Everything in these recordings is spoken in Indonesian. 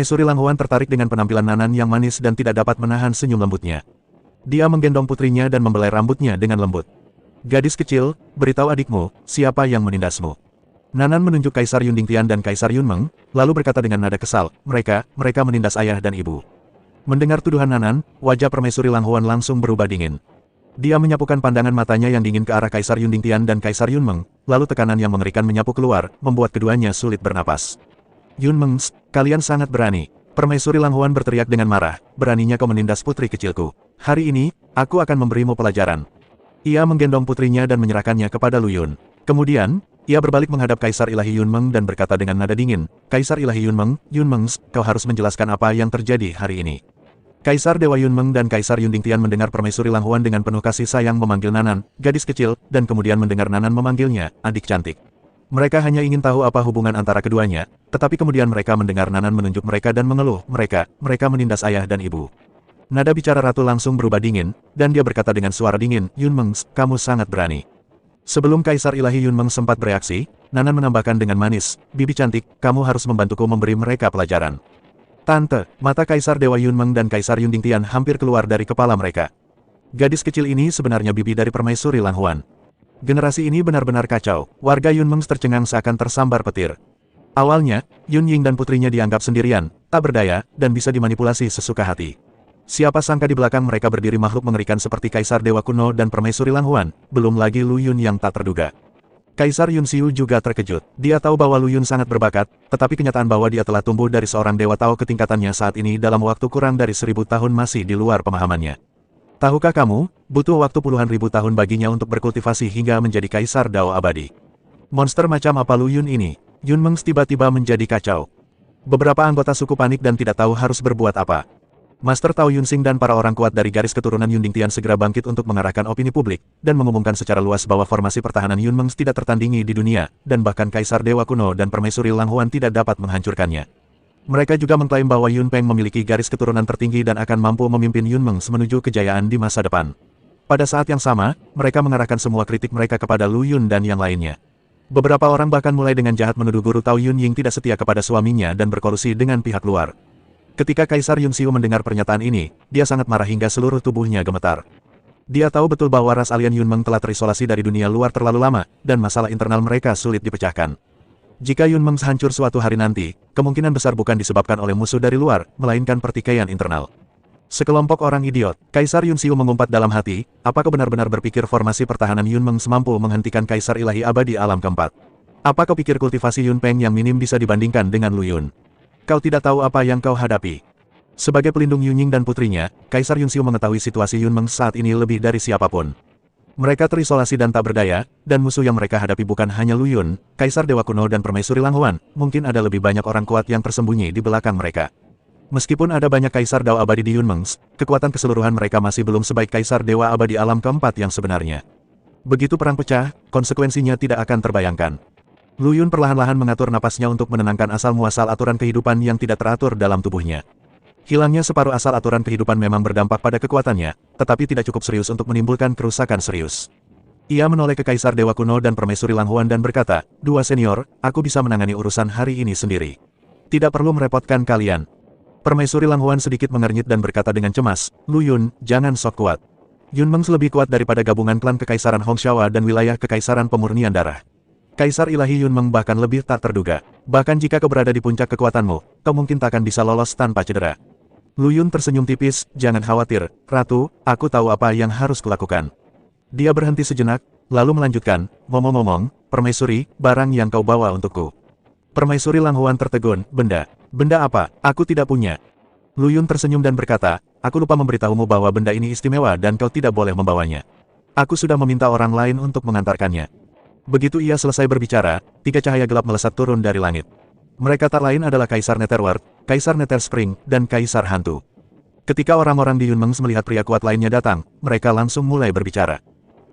Permaisuri Langhuan tertarik dengan penampilan Nanan yang manis dan tidak dapat menahan senyum lembutnya. Dia menggendong putrinya dan membelai rambutnya dengan lembut. Gadis kecil, beritahu adikmu, siapa yang menindasmu. Nanan menunjuk Kaisar Yundingtian dan Kaisar Yunmeng, lalu berkata dengan nada kesal, mereka menindas ayah dan ibu. Mendengar tuduhan Nanan, wajah Permaisuri Langhuan langsung berubah dingin. Dia menyapukan pandangan matanya yang dingin ke arah Kaisar Yundingtian dan Kaisar Yunmeng, lalu tekanan yang mengerikan menyapu keluar, membuat keduanya sulit bernapas. Yunmeng, kalian sangat berani. Permaisuri Langhuan berteriak dengan marah, beraninya kau menindas putri kecilku. Hari ini, aku akan memberimu pelajaran. Ia menggendong putrinya dan menyerahkannya kepada Lu Yun. Kemudian, ia berbalik menghadap Kaisar Ilahi Yunmeng dan berkata dengan nada dingin, Kaisar Ilahi Yunmeng, kau harus menjelaskan apa yang terjadi hari ini. Kaisar Dewa Yunmeng dan Kaisar Yundingtian mendengar Permaisuri Langhuan dengan penuh kasih sayang memanggil Nanan, gadis kecil, dan kemudian mendengar Nanan memanggilnya, adik cantik. Mereka hanya ingin tahu apa hubungan antara keduanya, tetapi kemudian mereka mendengar Nanan menunjuk mereka dan mengeluh, mereka menindas ayah dan ibu. Nada bicara ratu langsung berubah dingin, dan dia berkata dengan suara dingin, Yunmeng, kamu sangat berani. Sebelum Kaisar Ilahi Yunmeng sempat bereaksi, Nanan menambahkan dengan manis, bibi cantik, kamu harus membantuku memberi mereka pelajaran. Tante, mata Kaisar Dewa Yunmeng dan Kaisar Yundingtian hampir keluar dari kepala mereka. Gadis kecil ini sebenarnya bibi dari Permaisuri Langhuan. Generasi ini benar-benar kacau, warga Yunmeng tercengang seakan tersambar petir. Awalnya, Yun Ying dan putrinya dianggap sendirian, tak berdaya, dan bisa dimanipulasi sesuka hati. Siapa sangka di belakang mereka berdiri makhluk mengerikan seperti Kaisar Dewa Kuno dan Permaisuri Langhuan, belum lagi Lu Yun yang tak terduga. Kaisar Yun Xiu juga terkejut. Dia tahu bahwa Lu Yun sangat berbakat, tetapi kenyataan bahwa dia telah tumbuh dari seorang dewa Tao ke tingkatannya saat ini dalam waktu kurang dari 1000 tahun masih di luar pemahamannya. Tahukah kamu, butuh waktu puluhan ribu tahun baginya untuk berkultivasi hingga menjadi Kaisar Dao abadi. Monster macam apa Lu Yun ini? Yunmeng tiba-tiba menjadi kacau. Beberapa anggota suku panik dan tidak tahu harus berbuat apa. Master Tao Yunsing dan para orang kuat dari garis keturunan Yundingtian segera bangkit untuk mengarahkan opini publik, dan mengumumkan secara luas bahwa formasi pertahanan Yunmeng tidak tertandingi di dunia, dan bahkan Kaisar Dewa Kuno dan Permaisuri Langhuan tidak dapat menghancurkannya. Mereka juga mengklaim bahwa Yun Peng memiliki garis keturunan tertinggi dan akan mampu memimpin Yunmeng menuju kejayaan di masa depan. Pada saat yang sama, mereka mengarahkan semua kritik mereka kepada Lu Yun dan yang lainnya. Beberapa orang bahkan mulai dengan jahat menuduh guru Tao Yun Ying tidak setia kepada suaminya dan berkolusi dengan pihak luar. Ketika Kaisar Yun Xiu mendengar pernyataan ini, dia sangat marah hingga seluruh tubuhnya gemetar. Dia tahu betul bahwa ras alien Yunmeng telah terisolasi dari dunia luar terlalu lama, dan masalah internal mereka sulit dipecahkan. Jika Yunmeng hancur suatu hari nanti, kemungkinan besar bukan disebabkan oleh musuh dari luar, melainkan pertikaian internal. Sekelompok orang idiot, Kaisar Yun Xiu mengumpat dalam hati, apakah benar-benar berpikir formasi pertahanan Yunmeng mampu menghentikan Kaisar Ilahi Abadi Alam keempat? Apa kau pikir kultivasi Yun Peng yang minim bisa dibandingkan dengan Lu Yun? Kau tidak tahu apa yang kau hadapi. Sebagai pelindung Yunying dan putrinya, Kaisar Yun Xiu mengetahui situasi Yunmeng saat ini lebih dari siapapun. Mereka terisolasi dan tak berdaya, dan musuh yang mereka hadapi bukan hanya Lu Yun, Kaisar Dewa Kuno dan Permaisuri Langhuan, mungkin ada lebih banyak orang kuat yang tersembunyi di belakang mereka. Meskipun ada banyak Kaisar Dao abadi di Yunmeng, kekuatan keseluruhan mereka masih belum sebaik Kaisar Dewa Abadi Alam keempat yang sebenarnya. Begitu perang pecah, konsekuensinya tidak akan terbayangkan. Lu Yun perlahan-lahan mengatur napasnya untuk menenangkan asal-muasal aturan kehidupan yang tidak teratur dalam tubuhnya. Hilangnya separuh asal aturan kehidupan memang berdampak pada kekuatannya, tetapi tidak cukup serius untuk menimbulkan kerusakan serius. Ia menoleh ke Kaisar Dewa Kuno dan Permaisuri Langhuan dan berkata, "Dua senior, aku bisa menangani urusan hari ini sendiri. Tidak perlu merepotkan kalian." Permaisuri Langhuan sedikit mengernyit dan berkata dengan cemas, "Lu Yun, jangan sok kuat. Yunmeng lebih kuat daripada gabungan klan Kekaisaran Hongshawa dan wilayah Kekaisaran Pemurnian Darah. Kaisar Ilahi Yunmeng bahkan lebih tak terduga. Bahkan jika kau berada di puncak kekuatanmu, kau mungkin tak akan bisa lolos tanpa cedera." Lu Yun tersenyum tipis, "Jangan khawatir, Ratu, aku tahu apa yang harus kulakukan." Dia berhenti sejenak, lalu melanjutkan, "Ngomong-ngomong, Permaisuri, barang yang kau bawa untukku." Permaisuri Langhuan tertegun, "Benda? Benda apa? Aku tidak punya." Lu Yun tersenyum dan berkata, "Aku lupa memberitahumu bahwa benda ini istimewa dan kau tidak boleh membawanya. Aku sudah meminta orang lain untuk mengantarkannya." Begitu ia selesai berbicara, 3 cahaya gelap melesat turun dari langit. Mereka tak lain adalah Kaisar Netherworld, Kaisar Netherspring, dan Kaisar Hantu. Ketika orang-orang di Yunmeng melihat pria kuat lainnya datang, mereka langsung mulai berbicara.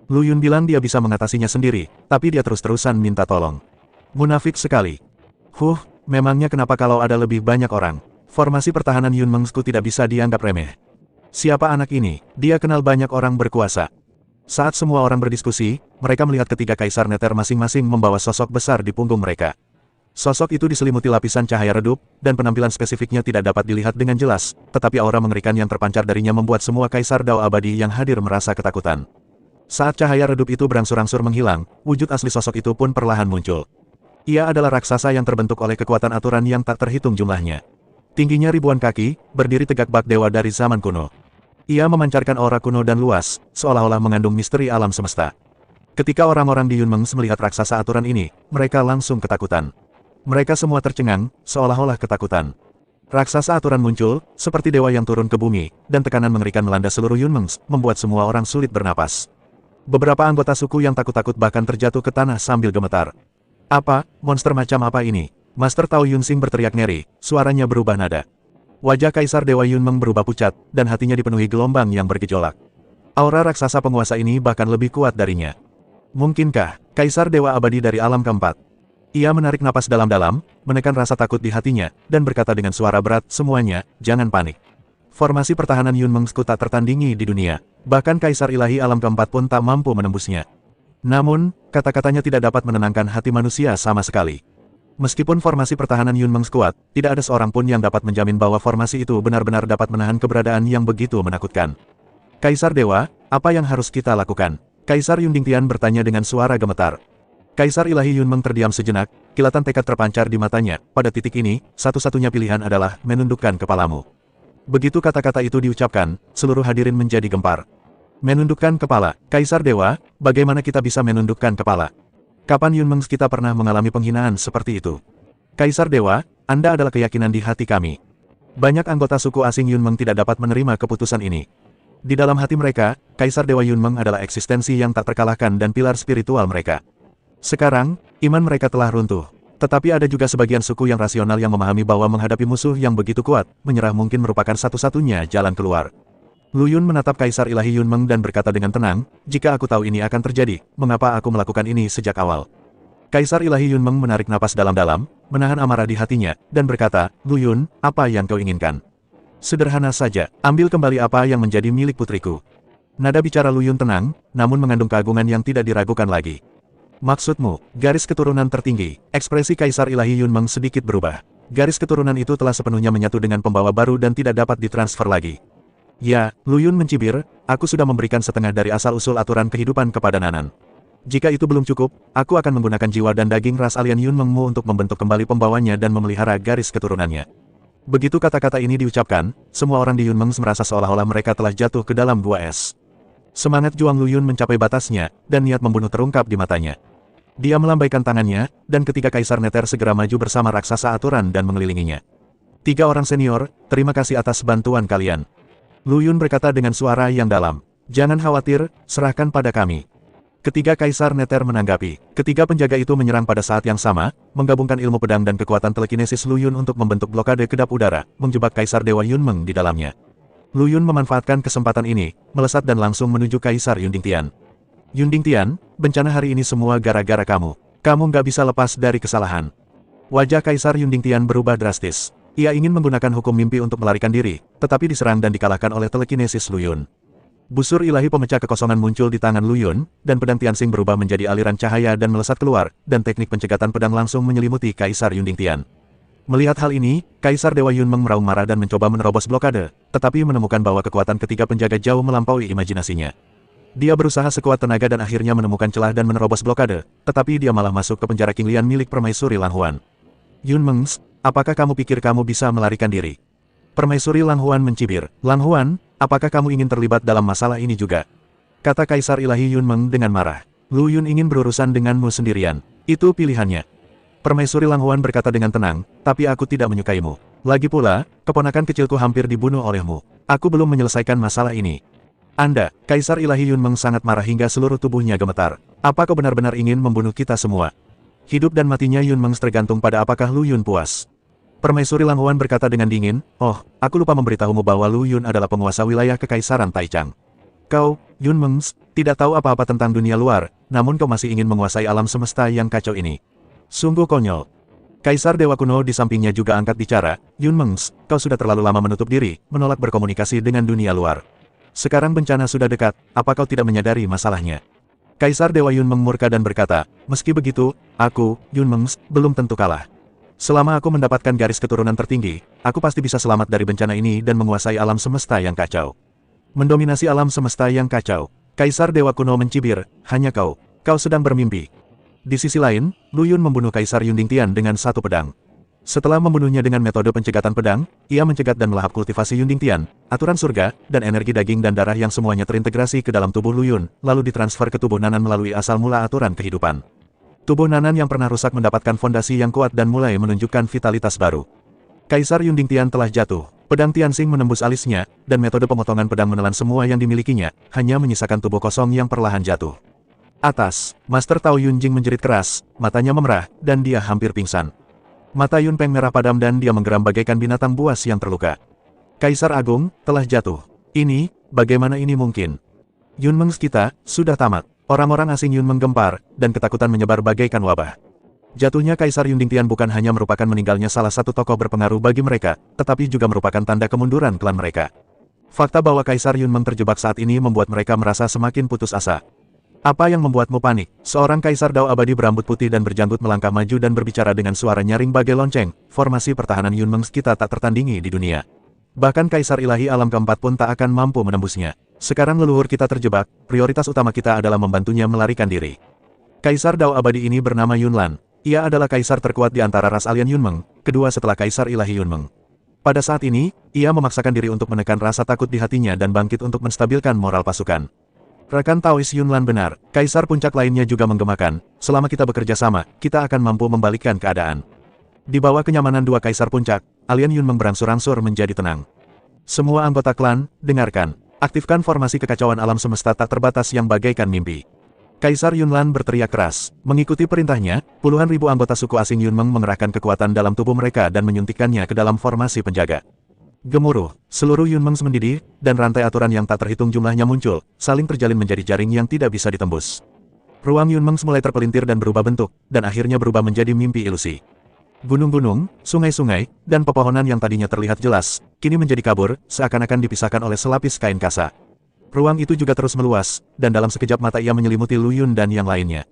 Lu Yun bilang dia bisa mengatasinya sendiri, tapi dia terus-terusan minta tolong. Munafik sekali. Memangnya kenapa kalau ada lebih banyak orang? Formasi pertahanan Yunmeng-ku tidak bisa dianggap remeh. Siapa anak ini? Dia kenal banyak orang berkuasa. Saat semua orang berdiskusi, mereka melihat ketiga Kaisar Nether masing-masing membawa sosok besar di punggung mereka. Sosok itu diselimuti lapisan cahaya redup, dan penampilan spesifiknya tidak dapat dilihat dengan jelas, tetapi aura mengerikan yang terpancar darinya membuat semua kaisar Dao abadi yang hadir merasa ketakutan. Saat cahaya redup itu berangsur-angsur menghilang, wujud asli sosok itu pun perlahan muncul. Ia adalah raksasa yang terbentuk oleh kekuatan aturan yang tak terhitung jumlahnya. Tingginya ribuan kaki, berdiri tegak bak dewa dari zaman kuno. Ia memancarkan aura kuno dan luas, seolah-olah mengandung misteri alam semesta. Ketika orang-orang di Yunmeng melihat raksasa aturan ini, mereka langsung ketakutan. Mereka semua tercengang, seolah-olah ketakutan. Raksasa aturan muncul, seperti dewa yang turun ke bumi, dan tekanan mengerikan melanda seluruh Yunmeng, membuat semua orang sulit bernapas. Beberapa anggota suku yang takut-takut bahkan terjatuh ke tanah sambil gemetar. Apa, monster macam apa ini? Master Tao Yunsing berteriak ngeri, suaranya berubah nada. Wajah Kaisar Dewa Yunmeng berubah pucat, dan hatinya dipenuhi gelombang yang bergejolak. Aura raksasa penguasa ini bahkan lebih kuat darinya. Mungkinkah, Kaisar Dewa Abadi dari alam keempat? Ia menarik napas dalam-dalam, menekan rasa takut di hatinya, dan berkata dengan suara berat, semuanya, jangan panik. Formasi pertahanan Yunmeng tak tertandingi di dunia, bahkan Kaisar Ilahi alam keempat pun tak mampu menembusnya. Namun, kata-katanya tidak dapat menenangkan hati manusia sama sekali. Meskipun formasi pertahanan Yunmeng kuat, tidak ada seorang pun yang dapat menjamin bahwa formasi itu benar-benar dapat menahan keberadaan yang begitu menakutkan. Kaisar Dewa, apa yang harus kita lakukan? Kaisar Yundingtian bertanya dengan suara gemetar. Kaisar Ilahi Yunmeng terdiam sejenak, kilatan tekad terpancar di matanya. Pada titik ini, satu-satunya pilihan adalah menundukkan kepalamu. Begitu kata-kata itu diucapkan, seluruh hadirin menjadi gempar. Menundukkan kepala, Kaisar Dewa, bagaimana kita bisa menundukkan kepala? Kapan Yunmeng kita pernah mengalami penghinaan seperti itu? Kaisar Dewa, Anda adalah keyakinan di hati kami. Banyak anggota suku asing Yunmeng tidak dapat menerima keputusan ini. Di dalam hati mereka, Kaisar Dewa Yunmeng adalah eksistensi yang tak terkalahkan dan pilar spiritual mereka. Sekarang, iman mereka telah runtuh. Tetapi ada juga sebagian suku yang rasional yang memahami bahwa menghadapi musuh yang begitu kuat, menyerah mungkin merupakan satu-satunya jalan keluar. Lu Yun menatap Kaisar Ilahi Yunmeng dan berkata dengan tenang, jika aku tahu ini akan terjadi, mengapa aku melakukan ini sejak awal? Kaisar Ilahi Yunmeng menarik napas dalam-dalam, menahan amarah di hatinya, dan berkata, Lu Yun, apa yang kau inginkan? Sederhana saja, ambil kembali apa yang menjadi milik putriku. Nada bicara Lu Yun tenang, namun mengandung keagungan yang tidak diragukan lagi. Maksudmu, garis keturunan tertinggi. Ekspresi Kaisar Ilahi Yunmeng sedikit berubah. Garis keturunan itu telah sepenuhnya menyatu dengan pembawa baru dan tidak dapat ditransfer lagi. Ya, Lu Yun mencibir, aku sudah memberikan setengah dari asal-usul aturan kehidupan kepada Nanan. Jika itu belum cukup, aku akan menggunakan jiwa dan daging ras alien Yunmengmu untuk membentuk kembali pembawanya dan memelihara garis keturunannya. Begitu kata-kata ini diucapkan, semua orang di Yunmeng merasa seolah-olah mereka telah jatuh ke dalam gua es. Semangat juang Lu Yun mencapai batasnya, dan niat membunuh terungkap di matanya. Dia melambaikan tangannya, dan ketika Kaisar Nether segera maju bersama raksasa aturan dan mengelilinginya. 3 orang senior, terima kasih atas bantuan kalian. Lu Yun berkata dengan suara yang dalam. Jangan khawatir, serahkan pada kami. Ketiga Kaisar Nether menanggapi. Ketiga penjaga itu menyerang pada saat yang sama, menggabungkan ilmu pedang dan kekuatan telekinesis Lu Yun untuk membentuk blokade kedap udara, menjebak Kaisar Dewa Yunmeng di dalamnya. Lu Yun memanfaatkan kesempatan ini, melesat dan langsung menuju Kaisar Yundingtian. Yundingtian, bencana hari ini semua gara-gara kamu. Kamu nggak bisa lepas dari kesalahan. Wajah Kaisar Yundingtian berubah drastis. Ia ingin menggunakan hukum mimpi untuk melarikan diri, tetapi diserang dan dikalahkan oleh telekinesis Lu Yun. Busur ilahi pemecah kekosongan muncul di tangan Lu Yun, dan pedang Tianxing berubah menjadi aliran cahaya dan melesat keluar, dan teknik pencegatan pedang langsung menyelimuti Kaisar Yundingtian. Melihat hal ini, Kaisar Dewa Yunmeng meraung marah dan mencoba menerobos blokade, tetapi menemukan bahwa kekuatan ketiga penjaga jauh melampaui imajinasinya. Dia berusaha sekuat tenaga dan akhirnya menemukan celah dan menerobos blokade, tetapi dia malah masuk ke penjara Qinglian milik Permaisuri Lang Huan. Yunmeng, apakah kamu pikir kamu bisa melarikan diri? Permaisuri Lang Huan mencibir. Lang Huan, apakah kamu ingin terlibat dalam masalah ini juga? Kata Kaisar Ilahi Yunmeng dengan marah. Lu Yun ingin berurusan denganmu sendirian. Itu pilihannya. Permaisuri Lang Huan berkata dengan tenang, tapi aku tidak menyukaimu. Lagi pula, keponakan kecilku hampir dibunuh olehmu. Aku belum menyelesaikan masalah ini. Anda, Kaisar Ilahi Yunmeng sangat marah hingga seluruh tubuhnya gemetar. Apa kau benar-benar ingin membunuh kita semua? Hidup dan matinya Yunmeng tergantung pada apakah Lu Yun puas. Permaisuri Lang Huan berkata dengan dingin, oh, aku lupa memberitahumu bahwa Lu Yun adalah penguasa wilayah Kekaisaran Taichang. Kau, Yunmeng, tidak tahu apa-apa tentang dunia luar, namun kau masih ingin menguasai alam semesta yang kacau ini. Sungguh konyol. Kaisar Dewa Kuno di sampingnya juga angkat bicara, Yunmeng, kau sudah terlalu lama menutup diri, menolak berkomunikasi dengan dunia luar. Sekarang bencana sudah dekat, apa kau tidak menyadari masalahnya? Kaisar Dewa Yunmeng murka dan berkata, meski begitu, aku, Yunmeng, belum tentu kalah. Selama aku mendapatkan garis keturunan tertinggi, aku pasti bisa selamat dari bencana ini dan menguasai alam semesta yang kacau. Mendominasi alam semesta yang kacau. Kaisar Dewa Kuno mencibir, hanya kau sedang bermimpi. Di sisi lain, Lu Yun membunuh Kaisar Yundingtian dengan satu pedang. Setelah membunuhnya dengan metode pencegatan pedang, ia mencegat dan melahap kultivasi Yundingtian, aturan surga, dan energi daging dan darah yang semuanya terintegrasi ke dalam tubuh Lu Yun, lalu ditransfer ke tubuh Nanan melalui asal mula aturan kehidupan. Tubuh Nanan yang pernah rusak mendapatkan fondasi yang kuat dan mulai menunjukkan vitalitas baru. Kaisar Yundingtian telah jatuh. Pedang Tianxing menembus alisnya, dan metode pemotongan pedang menelan semua yang dimilikinya, hanya menyisakan tubuh kosong yang perlahan jatuh. Atas, Master Tao Yunjing menjerit keras, matanya memerah, dan dia hampir pingsan. Mata Yun Peng merah padam dan dia menggeram bagaikan binatang buas yang terluka. Kaisar Agung telah jatuh. Ini, bagaimana ini mungkin? Yunmeng kita sudah tamat. Orang-orang asing Yun menggempar, dan ketakutan menyebar bagaikan wabah. Jatuhnya Kaisar Yundingtian bukan hanya merupakan meninggalnya salah satu tokoh berpengaruh bagi mereka, tetapi juga merupakan tanda kemunduran klan mereka. Fakta bahwa Kaisar Yunmeng terjebak saat ini membuat mereka merasa semakin putus asa. Apa yang membuatmu panik? Seorang Kaisar Dao abadi berambut putih dan berjanggut melangkah maju dan berbicara dengan suara nyaring bagai lonceng. Formasi pertahanan Yunmeng kita tak tertandingi di dunia. Bahkan Kaisar Ilahi Alam keempat pun tak akan mampu menembusnya. Sekarang leluhur kita terjebak, prioritas utama kita adalah membantunya melarikan diri. Kaisar Dao abadi ini bernama Yunlan. Ia adalah kaisar terkuat di antara ras alien Yunmeng, kedua setelah Kaisar Ilahi Yunmeng. Pada saat ini, ia memaksakan diri untuk menekan rasa takut di hatinya dan bangkit untuk menstabilkan moral pasukan. Rekan Taois Yunlan benar, kaisar puncak lainnya juga menggemakan, selama kita bekerja sama, kita akan mampu membalikkan keadaan. Di bawah kenyamanan dua kaisar puncak, alien Yunmeng berangsur-angsur menjadi tenang. Semua anggota klan, dengarkan. Aktifkan formasi kekacauan alam semesta tak terbatas yang bagaikan mimpi. Kaisar Yunlan berteriak keras. Mengikuti perintahnya, puluhan ribu anggota suku asing Yunmeng mengerahkan kekuatan dalam tubuh mereka dan menyuntikkannya ke dalam formasi penjaga. Gemuruh, seluruh Yunmeng mendidih, dan rantai aturan yang tak terhitung jumlahnya muncul, saling terjalin menjadi jaring yang tidak bisa ditembus. Ruang Yunmeng mulai terpelintir dan berubah bentuk, dan akhirnya berubah menjadi mimpi ilusi. Gunung-gunung, sungai-sungai, dan pepohonan yang tadinya terlihat jelas, kini menjadi kabur, seakan-akan dipisahkan oleh selapis kain kasa. Ruang itu juga terus meluas, dan dalam sekejap mata ia menyelimuti Lu Yun dan yang lainnya.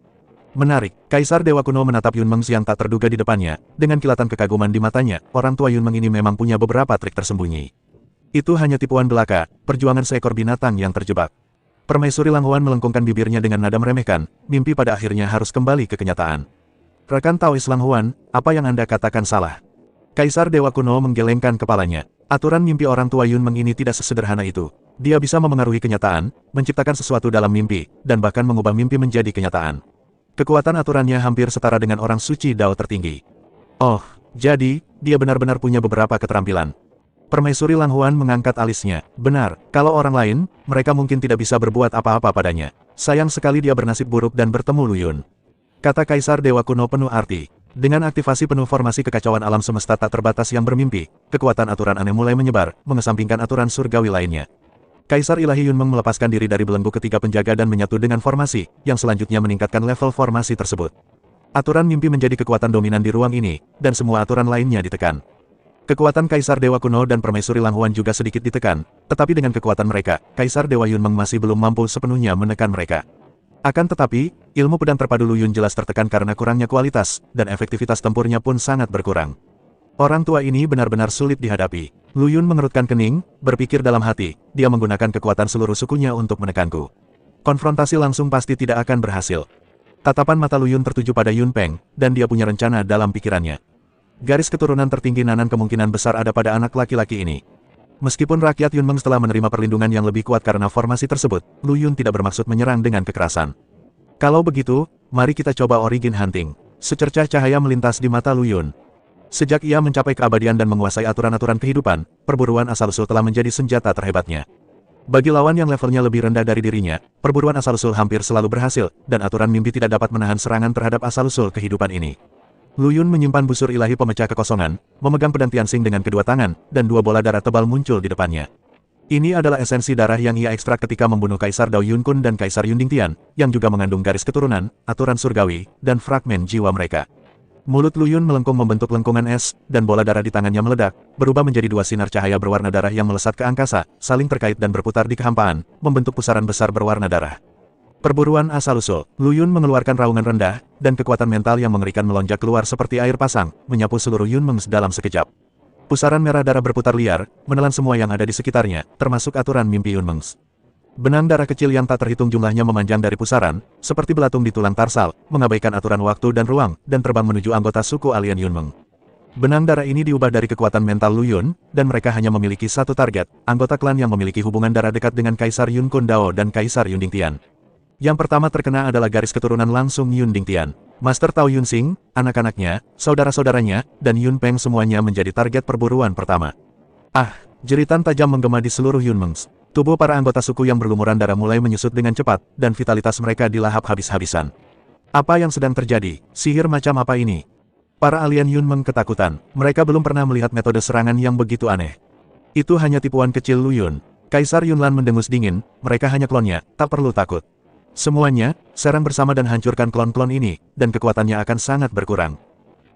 Menarik, Kaisar Dewa Kuno menatap Yunmeng yang tak terduga di depannya, dengan kilatan kekaguman di matanya, orang tua Yunmeng ini memang punya beberapa trik tersembunyi. Itu hanya tipuan belaka, perjuangan seekor binatang yang terjebak. Permaisuri Langhuan melengkungkan bibirnya dengan nada meremehkan, mimpi pada akhirnya harus kembali ke kenyataan. Rekan Taois Langhuan, apa yang Anda katakan salah? Kaisar Dewa Kuno menggelengkan kepalanya. Aturan mimpi orang tua Yunmeng ini tidak sesederhana itu. Dia bisa memengaruhi kenyataan, menciptakan sesuatu dalam mimpi, dan bahkan mengubah mimpi menjadi kenyataan. Kekuatan aturannya hampir setara dengan orang suci Dao tertinggi. Oh, jadi, dia benar-benar punya beberapa keterampilan. Permaisuri Langhuan mengangkat alisnya. Benar, kalau orang lain, mereka mungkin tidak bisa berbuat apa-apa padanya. Sayang sekali dia bernasib buruk dan bertemu Lu Yun. Kata Kaisar Dewa Kuno penuh arti. Dengan aktivasi penuh formasi kekacauan alam semesta tak terbatas yang bermimpi, kekuatan aturan aneh mulai menyebar, mengesampingkan aturan surgawi lainnya. Kaisar Ilahi Yunmeng melepaskan diri dari belenggu ketiga penjaga dan menyatu dengan formasi, yang selanjutnya meningkatkan level formasi tersebut. Aturan mimpi menjadi kekuatan dominan di ruang ini, dan semua aturan lainnya ditekan. Kekuatan Kaisar Dewa Kuno dan Permaisuri Langhuan juga sedikit ditekan, tetapi dengan kekuatan mereka, Kaisar Dewa Yunmeng masih belum mampu sepenuhnya menekan mereka. Akan tetapi, ilmu pedang terpadu Lu Yun jelas tertekan karena kurangnya kualitas, dan efektivitas tempurnya pun sangat berkurang. Orang tua ini benar-benar sulit dihadapi. Lu Yun mengerutkan kening, berpikir dalam hati, dia menggunakan kekuatan seluruh sukunya untuk menekanku. Konfrontasi langsung pasti tidak akan berhasil. Tatapan mata Lu Yun tertuju pada Yun Peng, dan dia punya rencana dalam pikirannya. Garis keturunan tertinggi Nanan kemungkinan besar ada pada anak laki-laki ini. Meskipun rakyat Yunmeng setelah menerima perlindungan yang lebih kuat karena formasi tersebut, Lu Yun tidak bermaksud menyerang dengan kekerasan. Kalau begitu, mari kita coba origin hunting. Secercah cahaya melintas di mata Lu Yun. Sejak ia mencapai keabadian dan menguasai aturan-aturan kehidupan, perburuan asal-usul telah menjadi senjata terhebatnya. Bagi lawan yang levelnya lebih rendah dari dirinya, perburuan asal-usul hampir selalu berhasil, dan aturan mimpi tidak dapat menahan serangan terhadap asal-usul kehidupan ini. Lu Yun menyimpan busur ilahi pemecah kekosongan, memegang pedang Tianxing dengan kedua tangan, dan dua bola darah tebal muncul di depannya. Ini adalah esensi darah yang ia ekstrak ketika membunuh Kaisar Dao Yunkun dan Kaisar Yundingtian, yang juga mengandung garis keturunan, aturan surgawi, dan fragmen jiwa mereka. Mulut Lu Yun melengkung membentuk lengkungan es, dan bola darah di tangannya meledak, berubah menjadi dua sinar cahaya berwarna darah yang melesat ke angkasa, saling terkait dan berputar di kehampaan, membentuk pusaran besar berwarna darah. Perburuan asal-usul. Lu Yun mengeluarkan raungan rendah, dan kekuatan mental yang mengerikan melonjak keluar seperti air pasang, menyapu seluruh Yunmeng dalam sekejap. Pusaran merah darah berputar liar, menelan semua yang ada di sekitarnya, termasuk aturan mimpi Yunmeng. Benang darah kecil yang tak terhitung jumlahnya memanjang dari pusaran, seperti belatung di tulang tarsal, mengabaikan aturan waktu dan ruang, dan terbang menuju anggota suku alien Yunmeng. Benang darah ini diubah dari kekuatan mental Lu Yun, dan mereka hanya memiliki satu target, anggota klan yang memiliki hubungan darah dekat dengan Kaisar Yun Kun Dao dan Kaisar Yun Dingtian. Yang pertama terkena adalah garis keturunan langsung Yun Dingtian. Master Tao Yunsing, anak-anaknya, saudara-saudaranya, dan Yun Peng semuanya menjadi target perburuan pertama. Ah, jeritan tajam menggema di seluruh Yunmeng. Tubuh para anggota suku yang berlumuran darah mulai menyusut dengan cepat, dan vitalitas mereka dilahap habis-habisan. Apa yang sedang terjadi? Sihir macam apa ini? Para alien Yunmeng ketakutan. Mereka belum pernah melihat metode serangan yang begitu aneh. Itu hanya tipuan kecil Lu Yun. Kaisar Yunlan mendengus dingin, mereka hanya klonnya, tak perlu takut. Semuanya, serang bersama dan hancurkan klon-klon ini, dan kekuatannya akan sangat berkurang.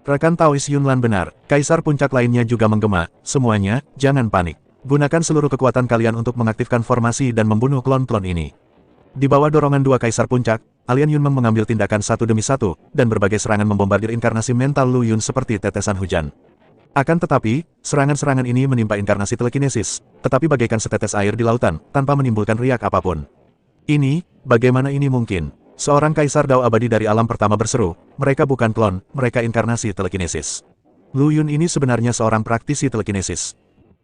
Rekan Taois Yunlan benar, Kaisar Puncak lainnya juga menggema, semuanya, jangan panik. Gunakan seluruh kekuatan kalian untuk mengaktifkan formasi dan membunuh klon-klon ini. Di bawah dorongan dua Kaisar Puncak, alien Yunmeng mengambil tindakan satu demi satu, dan berbagai serangan membombardir inkarnasi mental Lu Yun seperti tetesan hujan. Akan tetapi, serangan-serangan ini menimpa inkarnasi telekinesis, tetapi bagaikan setetes air di lautan, tanpa menimbulkan riak apapun. Ini, bagaimana ini mungkin? Seorang kaisar Dao abadi dari alam pertama berseru, mereka bukan klon, mereka inkarnasi telekinesis. Lu Yun ini sebenarnya seorang praktisi telekinesis.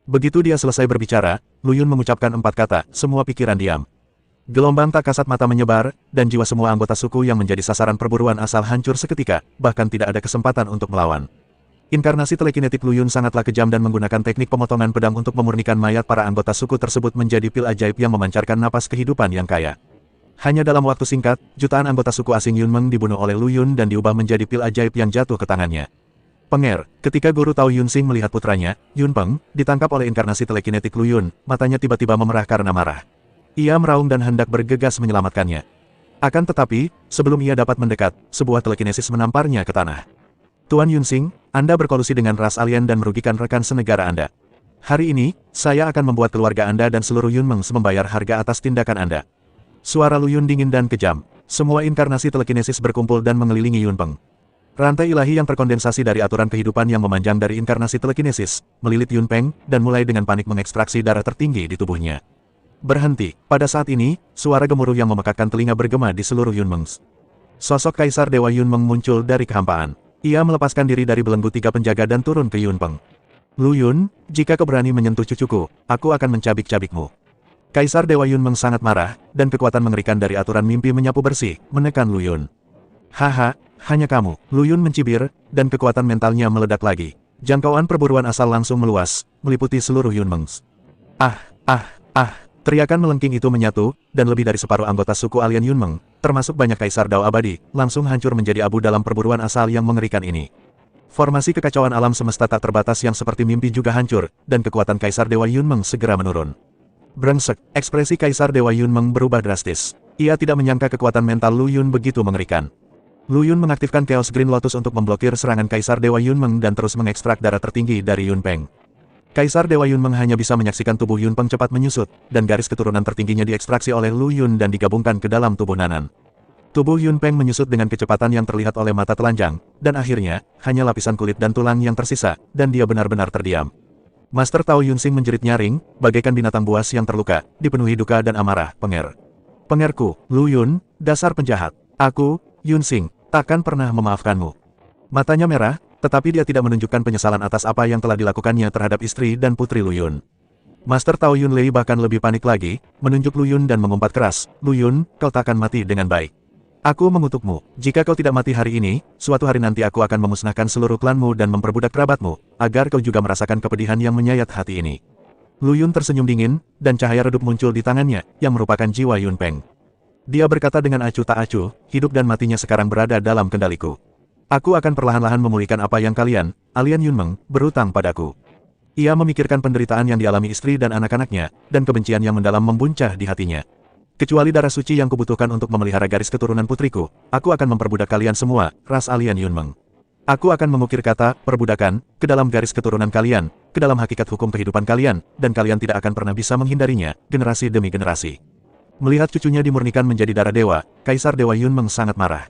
Begitu dia selesai berbicara, Lu Yun mengucapkan 4 kata, semua pikiran diam. Gelombang tak kasat mata menyebar, dan jiwa semua anggota suku yang menjadi sasaran perburuan asal hancur seketika, bahkan tidak ada kesempatan untuk melawan. Inkarnasi telekinetik Lu Yun sangatlah kejam dan menggunakan teknik pemotongan pedang untuk memurnikan mayat para anggota suku tersebut menjadi pil ajaib yang memancarkan napas kehidupan yang kaya. Hanya dalam waktu singkat, jutaan anggota suku asing Yunmeng dibunuh oleh Lu Yun dan diubah menjadi pil ajaib yang jatuh ke tangannya. Penger, ketika Guru Tao Yunsing melihat putranya, Yun Peng, ditangkap oleh inkarnasi telekinetik Lu Yun, matanya tiba-tiba memerah karena marah. Ia meraung dan hendak bergegas menyelamatkannya. Akan tetapi, sebelum ia dapat mendekat, sebuah telekinesis menamparnya ke tanah. Tuan Yunsing, Anda berkolusi dengan ras alien dan merugikan rekan senegara Anda. Hari ini, saya akan membuat keluarga Anda dan seluruh Yunmeng membayar harga atas tindakan Anda. Suara Lu Yun dingin dan kejam. Semua inkarnasi telekinesis berkumpul dan mengelilingi Yun Peng. Rantai ilahi yang terkondensasi dari aturan kehidupan yang memanjang dari inkarnasi telekinesis, melilit Yun Peng, dan mulai dengan panik mengekstraksi darah tertinggi di tubuhnya. Berhenti. Pada saat ini, suara gemuruh yang memekakkan telinga bergema di seluruh Yunmeng. Sosok Kaisar Dewa Yunmeng muncul dari kehampaan. Ia melepaskan diri dari belenggu 3 penjaga dan turun ke Yun Peng. Lu Yun, jika kau berani menyentuh cucuku, aku akan mencabik-cabikmu. Kaisar Dewa Yunmeng sangat marah, dan kekuatan mengerikan dari aturan mimpi menyapu bersih, menekan Lu Yun. Haha, hanya kamu. Lu Yun mencibir, dan kekuatan mentalnya meledak lagi. Jangkauan perburuan asal langsung meluas, meliputi seluruh Yunmeng. Teriakan melengking itu menyatu, dan lebih dari separuh anggota suku alien Yunmeng, termasuk banyak Kaisar Dao abadi, langsung hancur menjadi abu dalam perburuan asal yang mengerikan ini. Formasi kekacauan alam semesta tak terbatas yang seperti mimpi juga hancur, dan kekuatan Kaisar Dewa Yunmeng segera menurun. Brengsek, ekspresi Kaisar Dewa Yunmeng berubah drastis. Ia tidak menyangka kekuatan mental Lu Yun begitu mengerikan. Lu Yun mengaktifkan Chaos Green Lotus untuk memblokir serangan Kaisar Dewa Yunmeng dan terus mengekstrak darah tertinggi dari Yun Peng. Kaisar Dewa Yunmeng hanya bisa menyaksikan tubuh Yun Peng cepat menyusut, dan garis keturunan tertingginya diekstraksi oleh Lu Yun dan digabungkan ke dalam tubuh Nanan. Tubuh Yun Peng menyusut dengan kecepatan yang terlihat oleh mata telanjang, dan akhirnya, hanya lapisan kulit dan tulang yang tersisa, dan dia benar-benar terdiam. Master Tao Yunsing menjerit nyaring, bagaikan binatang buas yang terluka, dipenuhi duka dan amarah. Pengerku, Lu Yun, dasar penjahat. Aku, Yunsing, takkan pernah memaafkanmu. Matanya merah, tetapi dia tidak menunjukkan penyesalan atas apa yang telah dilakukannya terhadap istri dan putri Lu Yun. Master Tao Yunlei bahkan lebih panik lagi, menunjuk Lu Yun dan mengumpat keras, Lu Yun, kau takkan mati dengan baik. Aku mengutukmu, jika kau tidak mati hari ini, suatu hari nanti aku akan memusnahkan seluruh klanmu dan memperbudak kerabatmu, agar kau juga merasakan kepedihan yang menyayat hati ini. Lu Yun tersenyum dingin, dan cahaya redup muncul di tangannya, yang merupakan jiwa Yun Peng. Dia berkata dengan acuh tak acuh, hidup dan matinya sekarang berada dalam kendaliku. Aku akan perlahan-lahan memulihkan apa yang kalian, alien Yunmeng, berutang padaku. Ia memikirkan penderitaan yang dialami istri dan anak-anaknya, dan kebencian yang mendalam membuncah di hatinya. Kecuali darah suci yang kubutuhkan untuk memelihara garis keturunan putriku, aku akan memperbudak kalian semua, ras alien Yunmeng. Aku akan mengukir kata, perbudakan, ke dalam garis keturunan kalian, ke dalam hakikat hukum kehidupan kalian, dan kalian tidak akan pernah bisa menghindarinya, generasi demi generasi. Melihat cucunya dimurnikan menjadi darah dewa, Kaisar Dewa Yunmeng sangat marah.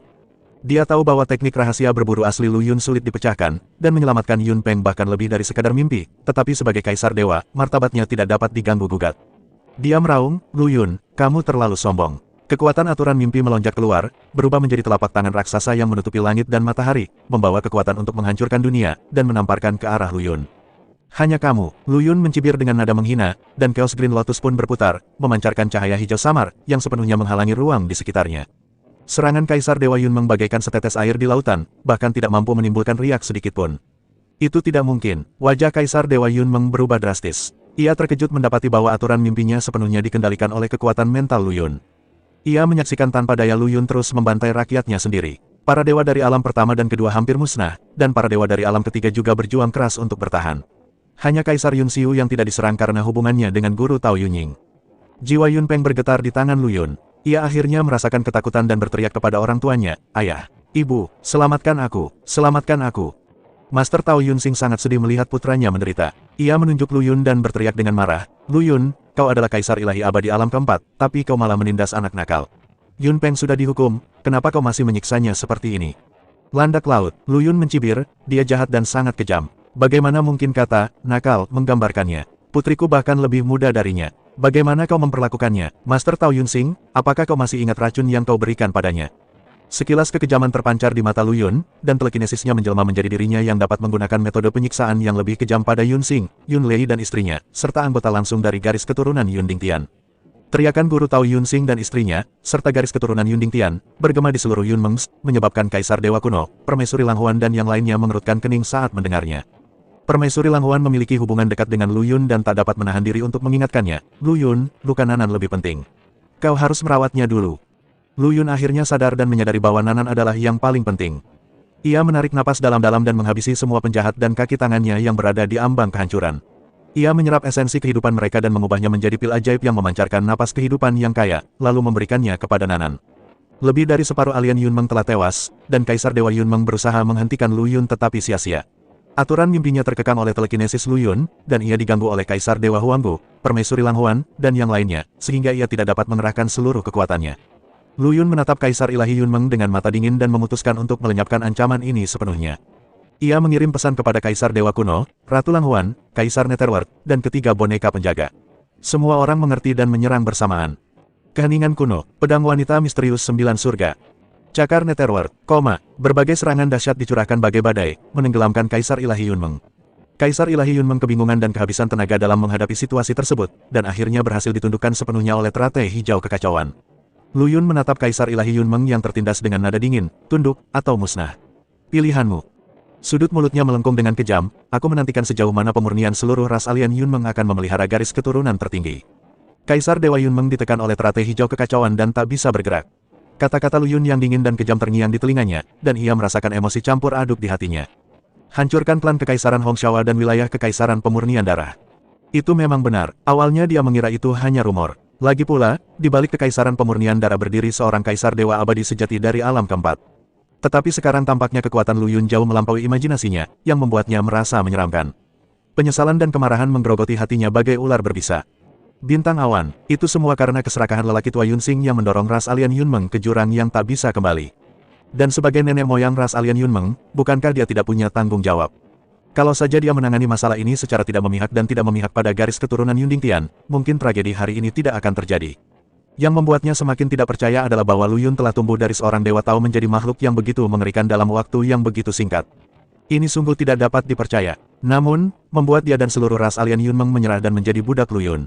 Dia tahu bahwa teknik rahasia berburu asli Lu Yun sulit dipecahkan, dan menyelamatkan Yun Peng bahkan lebih dari sekadar mimpi, tetapi sebagai Kaisar Dewa, martabatnya tidak dapat diganggu-gugat. Dia meraung, "Lu Yun, kamu terlalu sombong." Kekuatan aturan mimpi melonjak keluar, berubah menjadi telapak tangan raksasa yang menutupi langit dan matahari, membawa kekuatan untuk menghancurkan dunia, dan menamparkan ke arah Lu Yun. "Hanya kamu," Lu Yun mencibir dengan nada menghina, dan Chaos Green Lotus pun berputar, memancarkan cahaya hijau samar, yang sepenuhnya menghalangi ruang di sekitarnya. Serangan Kaisar Dewa Yunmeng bagaikan setetes air di lautan, bahkan tidak mampu menimbulkan riak sedikitpun. Itu tidak mungkin. Wajah Kaisar Dewa Yunmeng berubah drastis. Ia terkejut mendapati bahwa aturan mimpinya sepenuhnya dikendalikan oleh kekuatan mental Lu Yun. Ia menyaksikan tanpa daya Lu Yun terus membantai rakyatnya sendiri. Para dewa dari alam pertama dan kedua hampir musnah, dan para dewa dari alam ketiga juga berjuang keras untuk bertahan. Hanya Kaisar Yun Xiu yang tidak diserang karena hubungannya dengan guru Tao Yunying. Jiwa Yun Peng bergetar di tangan Lu Yun. Ia akhirnya merasakan ketakutan dan berteriak kepada orang tuanya, "Ayah, Ibu, selamatkan aku, selamatkan aku." Master Tao Yunsing sangat sedih melihat putranya menderita. Ia menunjuk Lu Yun dan berteriak dengan marah, "Lu Yun, kau adalah Kaisar Ilahi Abadi Alam keempat, tapi kau malah menindas anak nakal. Yun Peng sudah dihukum, kenapa kau masih menyiksanya seperti ini?" Landak laut, Lu Yun mencibir, dia jahat dan sangat kejam. Bagaimana mungkin kata, nakal, menggambarkannya. Putriku bahkan lebih muda darinya. Bagaimana kau memperlakukannya, Master Tao Yunsing? Apakah kau masih ingat racun yang kau berikan padanya? Sekilas kekejaman terpancar di mata Lu Yun, dan telekinesisnya menjelma menjadi dirinya yang dapat menggunakan metode penyiksaan yang lebih kejam pada Yunsing, Yun Lei dan istrinya, serta anggota langsung dari garis keturunan Yun Dingtian. Teriakan guru Tao Yunsing dan istrinya, serta garis keturunan Yun Dingtian, bergema di seluruh Yunmeng, menyebabkan Kaisar Dewa Kuno, Permaisuri Langhuan dan yang lainnya mengerutkan kening saat mendengarnya. Permaisuri Langhuan memiliki hubungan dekat dengan Lu Yun dan tak dapat menahan diri untuk mengingatkannya, "Lu Yun, luka Nanan lebih penting. Kau harus merawatnya dulu." Lu Yun akhirnya sadar dan menyadari bahwa Nanan adalah yang paling penting. Ia menarik napas dalam-dalam dan menghabisi semua penjahat dan kaki tangannya yang berada di ambang kehancuran. Ia menyerap esensi kehidupan mereka dan mengubahnya menjadi pil ajaib yang memancarkan napas kehidupan yang kaya, lalu memberikannya kepada Nanan. Lebih dari separuh alien Yunmeng telah tewas, dan Kaisar Dewa Yunmeng berusaha menghentikan Lu Yun tetapi sia-sia. Aturan mimpinya terkekang oleh telekinesis Lu Yun, dan ia diganggu oleh Kaisar Dewa Huanggu, Permaisuri Langhuan, dan yang lainnya, sehingga ia tidak dapat mengerahkan seluruh kekuatannya. Lu Yun menatap Kaisar Ilahi Yunmeng dengan mata dingin dan memutuskan untuk melenyapkan ancaman ini sepenuhnya. Ia mengirim pesan kepada Kaisar Dewa Kuno, Ratu Langhuan, Kaisar Netherworld, dan ketiga boneka penjaga. Semua orang mengerti dan menyerang bersamaan. Keheningan kuno, pedang wanita misterius 9 surga. Cakar Netherworld, berbagai serangan dahsyat dicurahkan bagai badai, menenggelamkan Kaisar Ilahi Yunmeng. Kaisar Ilahi Yunmeng kebingungan dan kehabisan tenaga dalam menghadapi situasi tersebut, dan akhirnya berhasil ditundukkan sepenuhnya oleh teratai hijau kekacauan. Lu Yun menatap Kaisar Ilahi Yunmeng yang tertindas dengan nada dingin, "Tunduk, atau musnah. Pilihanmu." Sudut mulutnya melengkung dengan kejam, "Aku menantikan sejauh mana pemurnian seluruh ras alien Yunmeng akan memelihara garis keturunan tertinggi." Kaisar Dewa Yunmeng ditekan oleh teratai hijau kekacauan dan tak bisa bergerak. Kata-kata Lu Yun yang dingin dan kejam terngiang di telinganya, dan ia merasakan emosi campur aduk di hatinya. Hancurkan klan Kekaisaran Hongshawa dan wilayah Kekaisaran Pemurnian Darah. Itu memang benar, awalnya dia mengira itu hanya rumor. Lagi pula, di balik Kekaisaran Pemurnian Darah berdiri seorang Kaisar Dewa Abadi sejati dari alam keempat. Tetapi sekarang tampaknya kekuatan Lu Yun jauh melampaui imajinasinya, yang membuatnya merasa menyeramkan. Penyesalan dan kemarahan menggerogoti hatinya bagai ular berbisa. Bintang awan, itu semua karena keserakahan lelaki tua Yunsing yang mendorong ras alien Yunmeng ke jurang yang tak bisa kembali. Dan sebagai nenek moyang ras alien Yunmeng, bukankah dia tidak punya tanggung jawab? Kalau saja dia menangani masalah ini secara tidak memihak dan tidak memihak pada garis keturunan Yun Dingtian, mungkin tragedi hari ini tidak akan terjadi. Yang membuatnya semakin tidak percaya adalah bahwa Lu Yun telah tumbuh dari seorang dewa Tao menjadi makhluk yang begitu mengerikan dalam waktu yang begitu singkat. Ini sungguh tidak dapat dipercaya. Namun, membuat dia dan seluruh ras alien Yunmeng menyerah dan menjadi budak Lu Yun.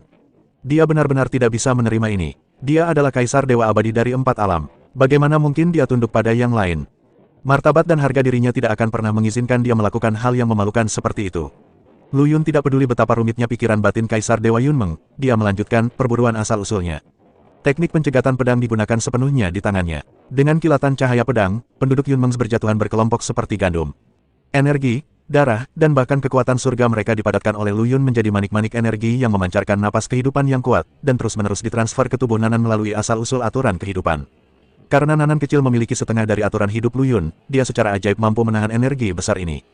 Dia benar-benar tidak bisa menerima ini. Dia adalah Kaisar Dewa Abadi dari 4 alam. Bagaimana mungkin dia tunduk pada yang lain? Martabat dan harga dirinya tidak akan pernah mengizinkan dia melakukan hal yang memalukan seperti itu. Lu Yun tidak peduli betapa rumitnya pikiran batin Kaisar Dewa Yunmeng, dia melanjutkan perburuan asal-usulnya. Teknik pencegatan pedang digunakan sepenuhnya di tangannya. Dengan kilatan cahaya pedang, penduduk Yunmeng berjatuhan berkelompok seperti gandum. Energi, darah, dan bahkan kekuatan surga mereka dipadatkan oleh Lu Yun menjadi manik-manik energi yang memancarkan napas kehidupan yang kuat, dan terus-menerus ditransfer ke tubuh Nanan melalui asal-usul aturan kehidupan. Karena Nanan kecil memiliki setengah dari aturan hidup Lu Yun, dia secara ajaib mampu menahan energi besar ini.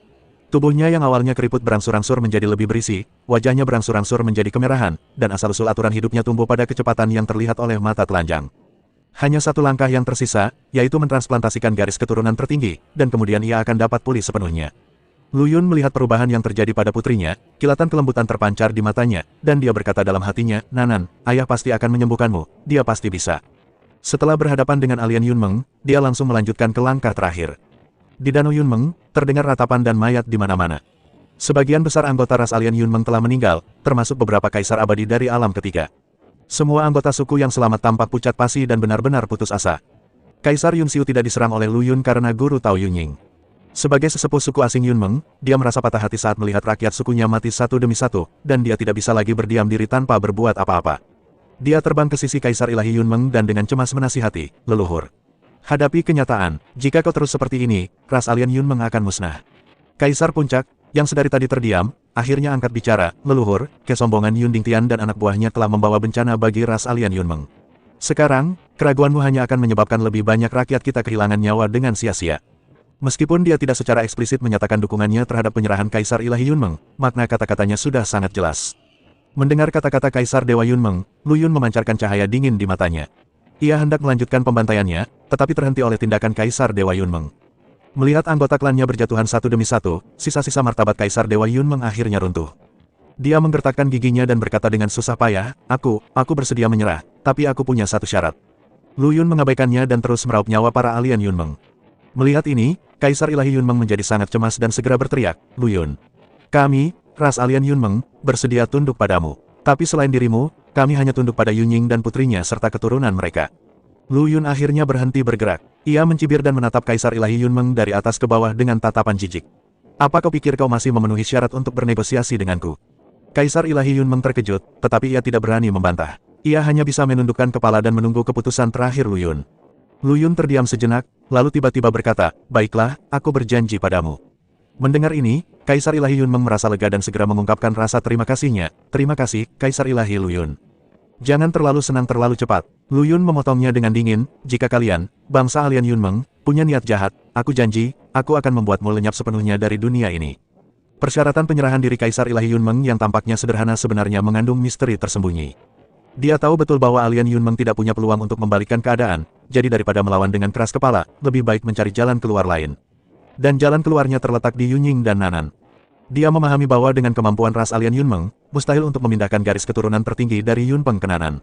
Tubuhnya yang awalnya keriput berangsur-angsur menjadi lebih berisi, wajahnya berangsur-angsur menjadi kemerahan, dan asal-usul aturan hidupnya tumbuh pada kecepatan yang terlihat oleh mata telanjang. Hanya satu langkah yang tersisa, yaitu mentransplantasikan garis keturunan tertinggi, dan kemudian ia akan dapat pulih sepenuhnya. Lu Yun melihat perubahan yang terjadi pada putrinya, kilatan kelembutan terpancar di matanya, dan dia berkata dalam hatinya, Nanan, ayah pasti akan menyembuhkanmu, dia pasti bisa. Setelah berhadapan dengan alien Yunmeng, dia langsung melanjutkan ke langkah terakhir. Di Danau Yunmeng, terdengar ratapan dan mayat di mana-mana. Sebagian besar anggota ras alien Yunmeng telah meninggal, termasuk beberapa kaisar abadi dari alam ketiga. Semua anggota suku yang selamat tampak pucat pasi dan benar-benar putus asa. Kaisar Yunxiu tidak diserang oleh Lu Yun karena guru Tao Yunying. Sebagai sesepuh suku asing Yunmeng, dia merasa patah hati saat melihat rakyat sukunya mati satu demi satu, dan dia tidak bisa lagi berdiam diri tanpa berbuat apa-apa. Dia terbang ke sisi Kaisar Ilahi Yunmeng dan dengan cemas menasihati, leluhur. Hadapi kenyataan, jika kau terus seperti ini, ras alien Yunmeng akan musnah. Kaisar Puncak, yang sedari tadi terdiam, akhirnya angkat bicara, leluhur, kesombongan Yun Dingtian dan anak buahnya telah membawa bencana bagi ras alien Yunmeng. Sekarang, keraguanmu hanya akan menyebabkan lebih banyak rakyat kita kehilangan nyawa dengan sia-sia. Meskipun dia tidak secara eksplisit menyatakan dukungannya terhadap penyerahan Kaisar Ilahi Yunmeng, makna kata-katanya sudah sangat jelas. Mendengar kata-kata Kaisar Dewa Yunmeng, Lu Yun memancarkan cahaya dingin di matanya. Ia hendak melanjutkan pembantaiannya, tetapi terhenti oleh tindakan Kaisar Dewa Yunmeng. Melihat anggota klannya berjatuhan satu demi satu, sisa-sisa martabat Kaisar Dewa Yunmeng akhirnya runtuh. Dia menggertakkan giginya dan berkata dengan susah payah, aku bersedia menyerah, tapi aku punya satu syarat. Lu Yun mengabaikannya dan terus meraup nyawa para alien Yunmeng. Melihat ini, Kaisar Ilahi Yunmeng menjadi sangat cemas dan segera berteriak, Lu Yun. Kami, ras alien Yunmeng, bersedia tunduk padamu. Tapi selain dirimu, kami hanya tunduk pada Yunying dan putrinya serta keturunan mereka. Lu Yun akhirnya berhenti bergerak. Ia mencibir dan menatap Kaisar Ilahi Yunmeng dari atas ke bawah dengan tatapan jijik. Apa kau pikir kau masih memenuhi syarat untuk bernegosiasi denganku? Kaisar Ilahi Yunmeng terkejut, tetapi ia tidak berani membantah. Ia hanya bisa menundukkan kepala dan menunggu keputusan terakhir Lu Yun. Lu Yun terdiam sejenak, lalu tiba-tiba berkata, baiklah, aku berjanji padamu. Mendengar ini, Kaisar Ilahi Yunmeng merasa lega dan segera mengungkapkan rasa terima kasihnya. Terima kasih, Kaisar Ilahi Lu Yun. Jangan terlalu senang terlalu cepat. Lu Yun memotongnya dengan dingin, jika kalian, bangsa alien Yunmeng, punya niat jahat, aku janji, aku akan membuatmu lenyap sepenuhnya dari dunia ini. Persyaratan penyerahan diri Kaisar Ilahi Yunmeng yang tampaknya sederhana sebenarnya mengandung misteri tersembunyi. Dia tahu betul bahwa alien Yunmeng tidak punya peluang untuk membalikkan keadaan, jadi daripada melawan dengan keras kepala, lebih baik mencari jalan keluar lain. Dan jalan keluarnya terletak di Yunying dan Nanan. Dia memahami bahwa dengan kemampuan ras alien Yunmeng, mustahil untuk memindahkan garis keturunan tertinggi dari Yunpeng ke Nanan.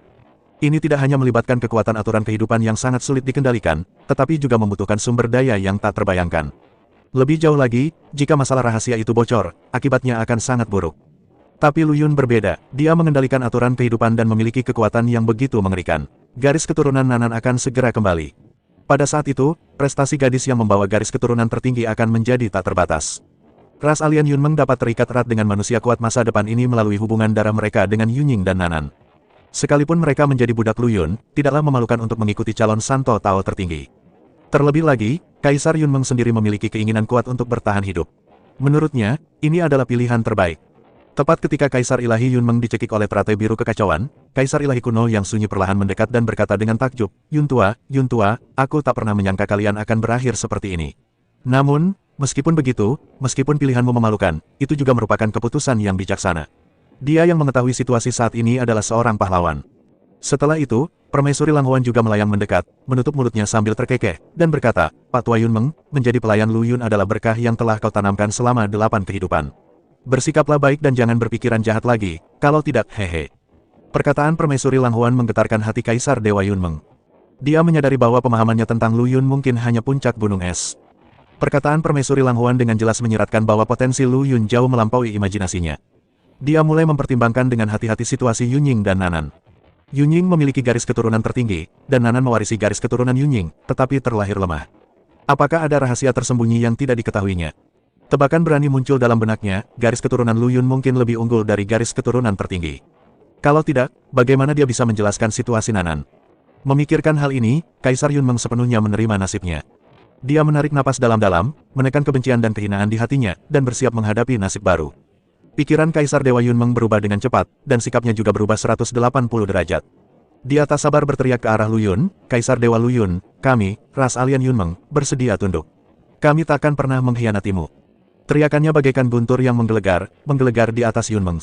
Ini tidak hanya melibatkan kekuatan aturan kehidupan yang sangat sulit dikendalikan, tetapi juga membutuhkan sumber daya yang tak terbayangkan. Lebih jauh lagi, jika masalah rahasia itu bocor, akibatnya akan sangat buruk. Tapi Lu Yun berbeda, dia mengendalikan aturan kehidupan dan memiliki kekuatan yang begitu mengerikan. Garis keturunan Nanan akan segera kembali. Pada saat itu, prestasi gadis yang membawa garis keturunan tertinggi akan menjadi tak terbatas. Ras alien Yunmeng dapat terikat erat dengan manusia kuat masa depan ini melalui hubungan darah mereka dengan Yunying dan Nanan. Sekalipun mereka menjadi budak Lu Yun, tidaklah memalukan untuk mengikuti calon Santo Tao tertinggi. Terlebih lagi, Kaisar Yunmeng sendiri memiliki keinginan kuat untuk bertahan hidup. Menurutnya, ini adalah pilihan terbaik. Tepat ketika Kaisar Ilahi Yunmeng dicekik oleh teratai biru kekacauan, Kaisar Ilahi kuno yang sunyi perlahan mendekat dan berkata dengan takjub, Yun tua, aku tak pernah menyangka kalian akan berakhir seperti ini. Namun, meskipun begitu, meskipun pilihanmu memalukan, itu juga merupakan keputusan yang bijaksana. Dia yang mengetahui situasi saat ini adalah seorang pahlawan. Setelah itu, Permaisuri Langhuan juga melayang mendekat, menutup mulutnya sambil terkekeh, dan berkata, Pak Tua Yunmeng, menjadi pelayan Lu Yun adalah berkah yang telah kau tanamkan selama 8 kehidupan. Bersikaplah baik dan jangan berpikiran jahat lagi, kalau tidak, hehe. Perkataan Permaisuri Langhuan menggetarkan hati Kaisar Dewa Yunmeng. Dia menyadari bahwa pemahamannya tentang Lu Yun mungkin hanya puncak gunung es. Perkataan Permaisuri Langhuan dengan jelas menyiratkan bahwa potensi Lu Yun jauh melampaui imajinasinya. Dia mulai mempertimbangkan dengan hati-hati situasi Yunying dan Nanan. Yunying memiliki garis keturunan tertinggi, dan Nanan mewarisi garis keturunan Yunying, tetapi terlahir lemah. Apakah ada rahasia tersembunyi yang tidak diketahuinya? Tebakan berani muncul dalam benaknya, garis keturunan Lu Yun mungkin lebih unggul dari garis keturunan tertinggi. Kalau tidak, bagaimana dia bisa menjelaskan situasi Nanan? Memikirkan hal ini, Kaisar Yunmeng sepenuhnya menerima nasibnya. Dia menarik napas dalam-dalam, menekan kebencian dan kehinaan di hatinya, dan bersiap menghadapi nasib baru. Pikiran Kaisar Dewa Yunmeng berubah dengan cepat, dan sikapnya juga berubah 180 derajat. Dia tak sabar berteriak ke arah Lu Yun, Kaisar Dewa Lu Yun, kami, ras alien Yunmeng, bersedia tunduk. Kami takkan pernah mengkhianatimu. Teriakannya bagaikan guntur yang menggelegar di atas Yunmeng.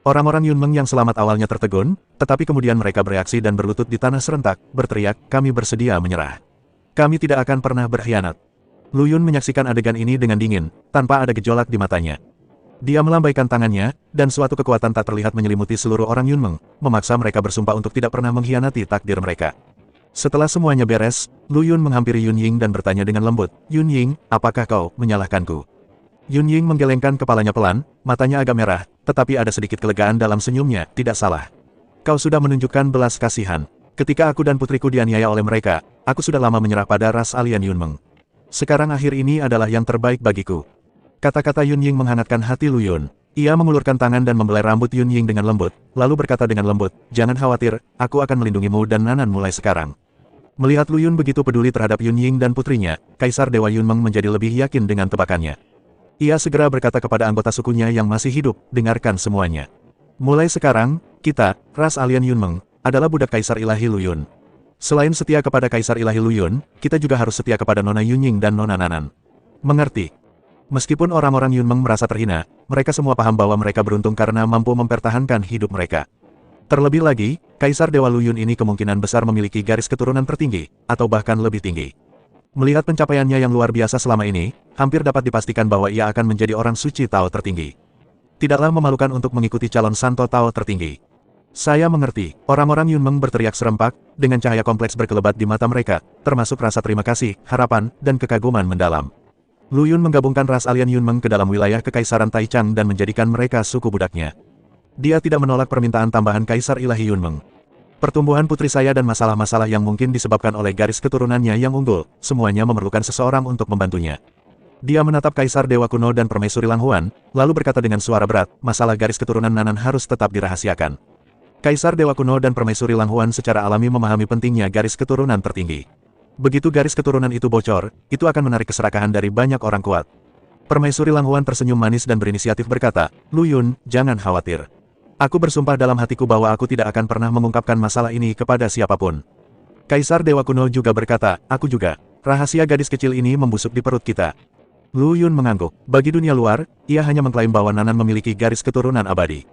Orang-orang Yunmeng yang selamat awalnya tertegun, tetapi kemudian mereka bereaksi dan berlutut di tanah serentak, berteriak, kami bersedia menyerah. Kami tidak akan pernah berkhianat. Lu Yun menyaksikan adegan ini dengan dingin, tanpa ada gejolak di matanya. Dia melambaikan tangannya, dan suatu kekuatan tak terlihat menyelimuti seluruh orang Yunmeng, memaksa mereka bersumpah untuk tidak pernah mengkhianati takdir mereka. Setelah semuanya beres, Lu Yun menghampiri Yun Ying dan bertanya dengan lembut, Yun Ying, apakah kau menyalahkanku? Yun Ying menggelengkan kepalanya pelan, matanya agak merah, tetapi ada sedikit kelegaan dalam senyumnya, tidak salah. Kau sudah menunjukkan belas kasihan. Ketika aku dan putriku dianiaya oleh mereka, aku sudah lama menyerah pada ras alien Yunmeng. Sekarang akhir ini adalah yang terbaik bagiku. Kata-kata Yun Ying menghangatkan hati Lu Yun. Ia mengulurkan tangan dan membelai rambut Yun Ying dengan lembut, lalu berkata dengan lembut, jangan khawatir, aku akan melindungimu dan Nanan mulai sekarang. Melihat Lu Yun begitu peduli terhadap Yun Ying dan putrinya, Kaisar Dewa Yunmeng menjadi lebih yakin dengan tebakannya. Ia segera berkata kepada anggota sukunya yang masih hidup, dengarkan semuanya. Mulai sekarang, kita, ras alien Yunmeng, adalah budak Kaisar Ilahi Lu Yun. Selain setia kepada Kaisar Ilahi Lu Yun, kita juga harus setia kepada Nona Yun Ying dan Nona Nanan. Mengerti? Meskipun orang-orang Yunmeng merasa terhina, mereka semua paham bahwa mereka beruntung karena mampu mempertahankan hidup mereka. Terlebih lagi, Kaisar Dewa Lu Yun ini kemungkinan besar memiliki garis keturunan tertinggi, atau bahkan lebih tinggi. Melihat pencapaiannya yang luar biasa selama ini, hampir dapat dipastikan bahwa ia akan menjadi orang suci Tao tertinggi. Tidaklah memalukan untuk mengikuti calon Santo Tao tertinggi. Saya mengerti, orang-orang Yunmeng berteriak serempak, dengan cahaya kompleks berkelebat di mata mereka, termasuk rasa terima kasih, harapan, dan kekaguman mendalam. Lu Yun menggabungkan ras alien Yunmeng ke dalam wilayah Kekaisaran Taichang dan menjadikan mereka suku budaknya. Dia tidak menolak permintaan tambahan Kaisar Ilahi Yunmeng. Pertumbuhan putri saya dan masalah-masalah yang mungkin disebabkan oleh garis keturunannya yang unggul, semuanya memerlukan seseorang untuk membantunya. Dia menatap Kaisar Dewa Kuno dan Permaisuri Lang Huan, lalu berkata dengan suara berat, masalah garis keturunan Nanan harus tetap dirahasiakan. Kaisar Dewa Kuno dan Permaisuri Lang Huan secara alami memahami pentingnya garis keturunan tertinggi. Begitu garis keturunan itu bocor, itu akan menarik keserakahan dari banyak orang kuat. Permaisuri Lang Huan tersenyum manis dan berinisiatif berkata, Lu Yun, jangan khawatir. Aku bersumpah dalam hatiku bahwa aku tidak akan pernah mengungkapkan masalah ini kepada siapapun. Kaisar Dewa Kuno juga berkata, aku juga. Rahasia gadis kecil ini membusuk di perut kita. Lu Yun mengangguk. Bagi dunia luar, ia hanya mengklaim bahwa Nanan memiliki garis keturunan abadi.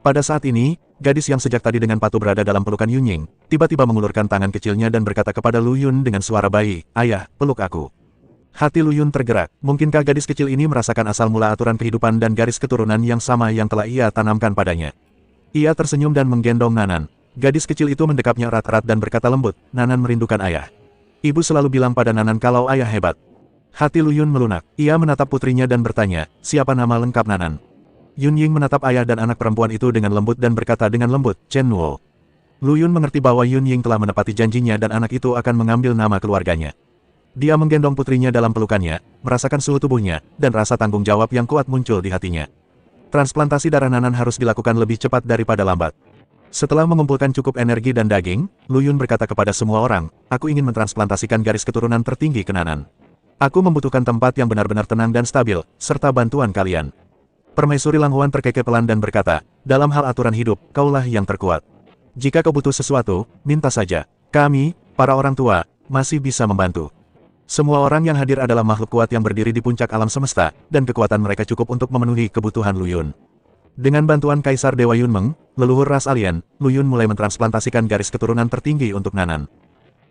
Pada saat ini, gadis yang sejak tadi dengan patuh berada dalam pelukan Yun Ying, tiba-tiba mengulurkan tangan kecilnya dan berkata kepada Lu Yun dengan suara bayi, ayah, peluk aku. Hati Lu Yun tergerak. Mungkinkah gadis kecil ini merasakan asal mula aturan kehidupan dan garis keturunan yang sama yang telah ia tanamkan padanya? Ia tersenyum dan menggendong Nanan. Gadis kecil itu mendekapnya erat-erat dan berkata lembut, Nanan merindukan ayah. Ibu selalu bilang pada Nanan kalau ayah hebat. Hati Lu Yun melunak. Ia menatap putrinya dan bertanya, siapa nama lengkap Nanan? Yun Ying menatap ayah dan anak perempuan itu dengan lembut dan berkata dengan lembut, Chen Nuo. Lu Yun mengerti bahwa Yun Ying telah menepati janjinya dan anak itu akan mengambil nama keluarganya. Dia menggendong putrinya dalam pelukannya, merasakan suhu tubuhnya, dan rasa tanggung jawab yang kuat muncul di hatinya. Transplantasi darah Nanan harus dilakukan lebih cepat daripada lambat. Setelah mengumpulkan cukup energi dan daging, Lu Yun berkata kepada semua orang, aku ingin mentransplantasikan garis keturunan tertinggi ke Nanan. Aku membutuhkan tempat yang benar-benar tenang dan stabil, serta bantuan kalian. Permaisuri Lang Huan terkekeh pelan dan berkata, dalam hal aturan hidup, kaulah yang terkuat. Jika kau butuh sesuatu, minta saja. Kami, para orang tua, masih bisa membantu. Semua orang yang hadir adalah makhluk kuat yang berdiri di puncak alam semesta, dan kekuatan mereka cukup untuk memenuhi kebutuhan Lu Yun. Dengan bantuan Kaisar Dewa Yunmeng, leluhur ras alien, Lu Yun mulai mentransplantasikan garis keturunan tertinggi untuk Nanan.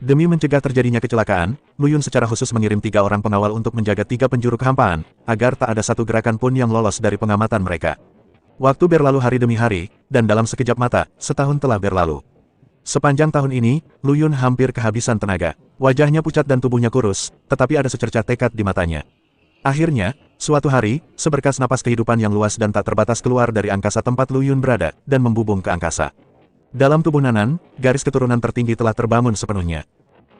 Demi mencegah terjadinya kecelakaan, Lu Yun secara khusus mengirim 3 orang pengawal untuk menjaga 3 penjuru kehampaan, agar tak ada satu gerakan pun yang lolos dari pengamatan mereka. Waktu berlalu hari demi hari, dan dalam sekejap mata, setahun telah berlalu. Sepanjang tahun ini, Lu Yun hampir kehabisan tenaga. Wajahnya pucat dan tubuhnya kurus, tetapi ada secercah tekad di matanya. Akhirnya, suatu hari, seberkas napas kehidupan yang luas dan tak terbatas keluar dari angkasa tempat Lu Yun berada, dan membubung ke angkasa. Dalam tubuh Nanan, garis keturunan tertinggi telah terbangun sepenuhnya.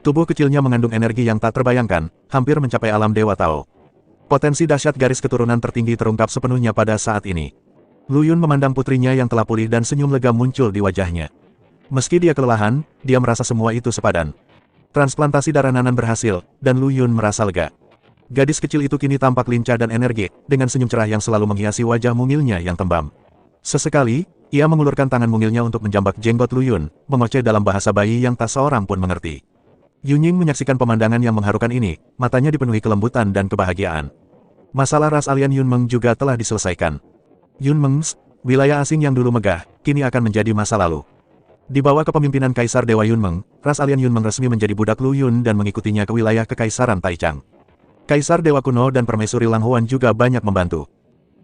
Tubuh kecilnya mengandung energi yang tak terbayangkan, hampir mencapai alam Dewa Tao. Potensi dahsyat garis keturunan tertinggi terungkap sepenuhnya pada saat ini. Lu Yun memandang putrinya yang telah pulih dan senyum lega muncul di wajahnya. Meski dia kelelahan, dia merasa semua itu sepadan. Transplantasi darah Nanan berhasil, dan Lu Yun merasa lega. Gadis kecil itu kini tampak lincah dan energi, dengan senyum cerah yang selalu menghiasi wajah mungilnya yang tembam. Sesekali, ia mengulurkan tangan mungilnya untuk menjambak jenggot Lu Yun, mengoceh dalam bahasa bayi yang tak seorang pun mengerti. Yun Ying menyaksikan pemandangan yang mengharukan ini, matanya dipenuhi kelembutan dan kebahagiaan. Masalah ras alien Yunmeng juga telah diselesaikan. Yunmengs, wilayah asing yang dulu megah, kini akan menjadi masa lalu. Di bawah kepemimpinan Kaisar Dewa Yunmeng, ras alien Yunmeng resmi menjadi budak Lu Yun dan mengikutinya ke wilayah Kekaisaran Taichang. Kaisar Dewa Kuno dan Permaisuri Lang Huan juga banyak membantu.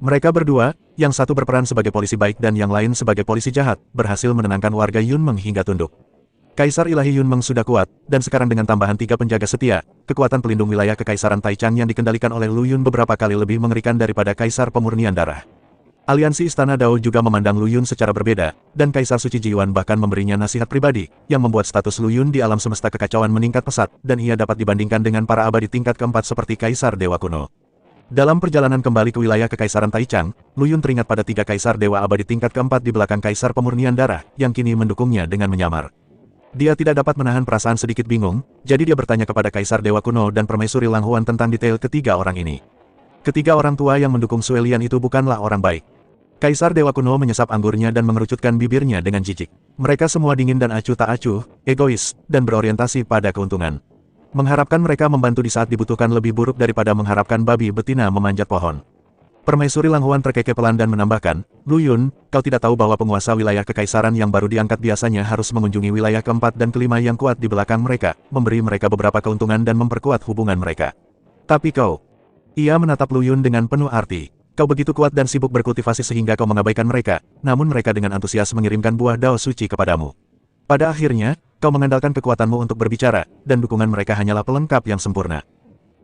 Mereka berdua, yang satu berperan sebagai polisi baik dan yang lain sebagai polisi jahat, berhasil menenangkan warga Yunmeng hingga tunduk. Kaisar Ilahi Yunmeng sudah kuat, dan sekarang dengan tambahan 3 penjaga setia, kekuatan pelindung wilayah Kekaisaran Taichang yang dikendalikan oleh Lu Yun beberapa kali lebih mengerikan daripada Kaisar Pemurnian Darah. Aliansi Istana Dao juga memandang Lu Yun secara berbeda, dan Kaisar Suci Jiyuan bahkan memberinya nasihat pribadi, yang membuat status Lu Yun di alam semesta kekacauan meningkat pesat, dan ia dapat dibandingkan dengan para abadi tingkat keempat seperti Kaisar Dewa Kuno. Dalam perjalanan kembali ke wilayah Kekaisaran Taichang, Lu Yun teringat pada 3 Kaisar Dewa Abadi tingkat keempat di belakang Kaisar Pemurnian Darah, yang kini mendukungnya dengan menyamar. Dia tidak dapat menahan perasaan sedikit bingung, jadi dia bertanya kepada Kaisar Dewa Kuno dan Permaisuri Lang Huan tentang detail ketiga orang ini. Ketiga orang tua yang mendukung Sue Lian itu bukanlah orang baik. Kaisar Dewa Kuno menyesap anggurnya dan mengerucutkan bibirnya dengan jijik. Mereka semua dingin dan acuh tak acuh, egois, dan berorientasi pada keuntungan. Mengharapkan mereka membantu di saat dibutuhkan lebih buruk daripada mengharapkan babi betina memanjat pohon. Permaisuri Lang Huan terkekeh pelan dan menambahkan, Lu Yun, kau tidak tahu bahwa penguasa wilayah kekaisaran yang baru diangkat biasanya harus mengunjungi wilayah keempat dan kelima yang kuat di belakang mereka, memberi mereka beberapa keuntungan dan memperkuat hubungan mereka. Tapi kau... Ia menatap Lu Yun dengan penuh arti. Kau begitu kuat dan sibuk berkultivasi sehingga kau mengabaikan mereka, namun mereka dengan antusias mengirimkan buah Dao suci kepadamu. Pada akhirnya, kau mengandalkan kekuatanmu untuk berbicara, dan dukungan mereka hanyalah pelengkap yang sempurna.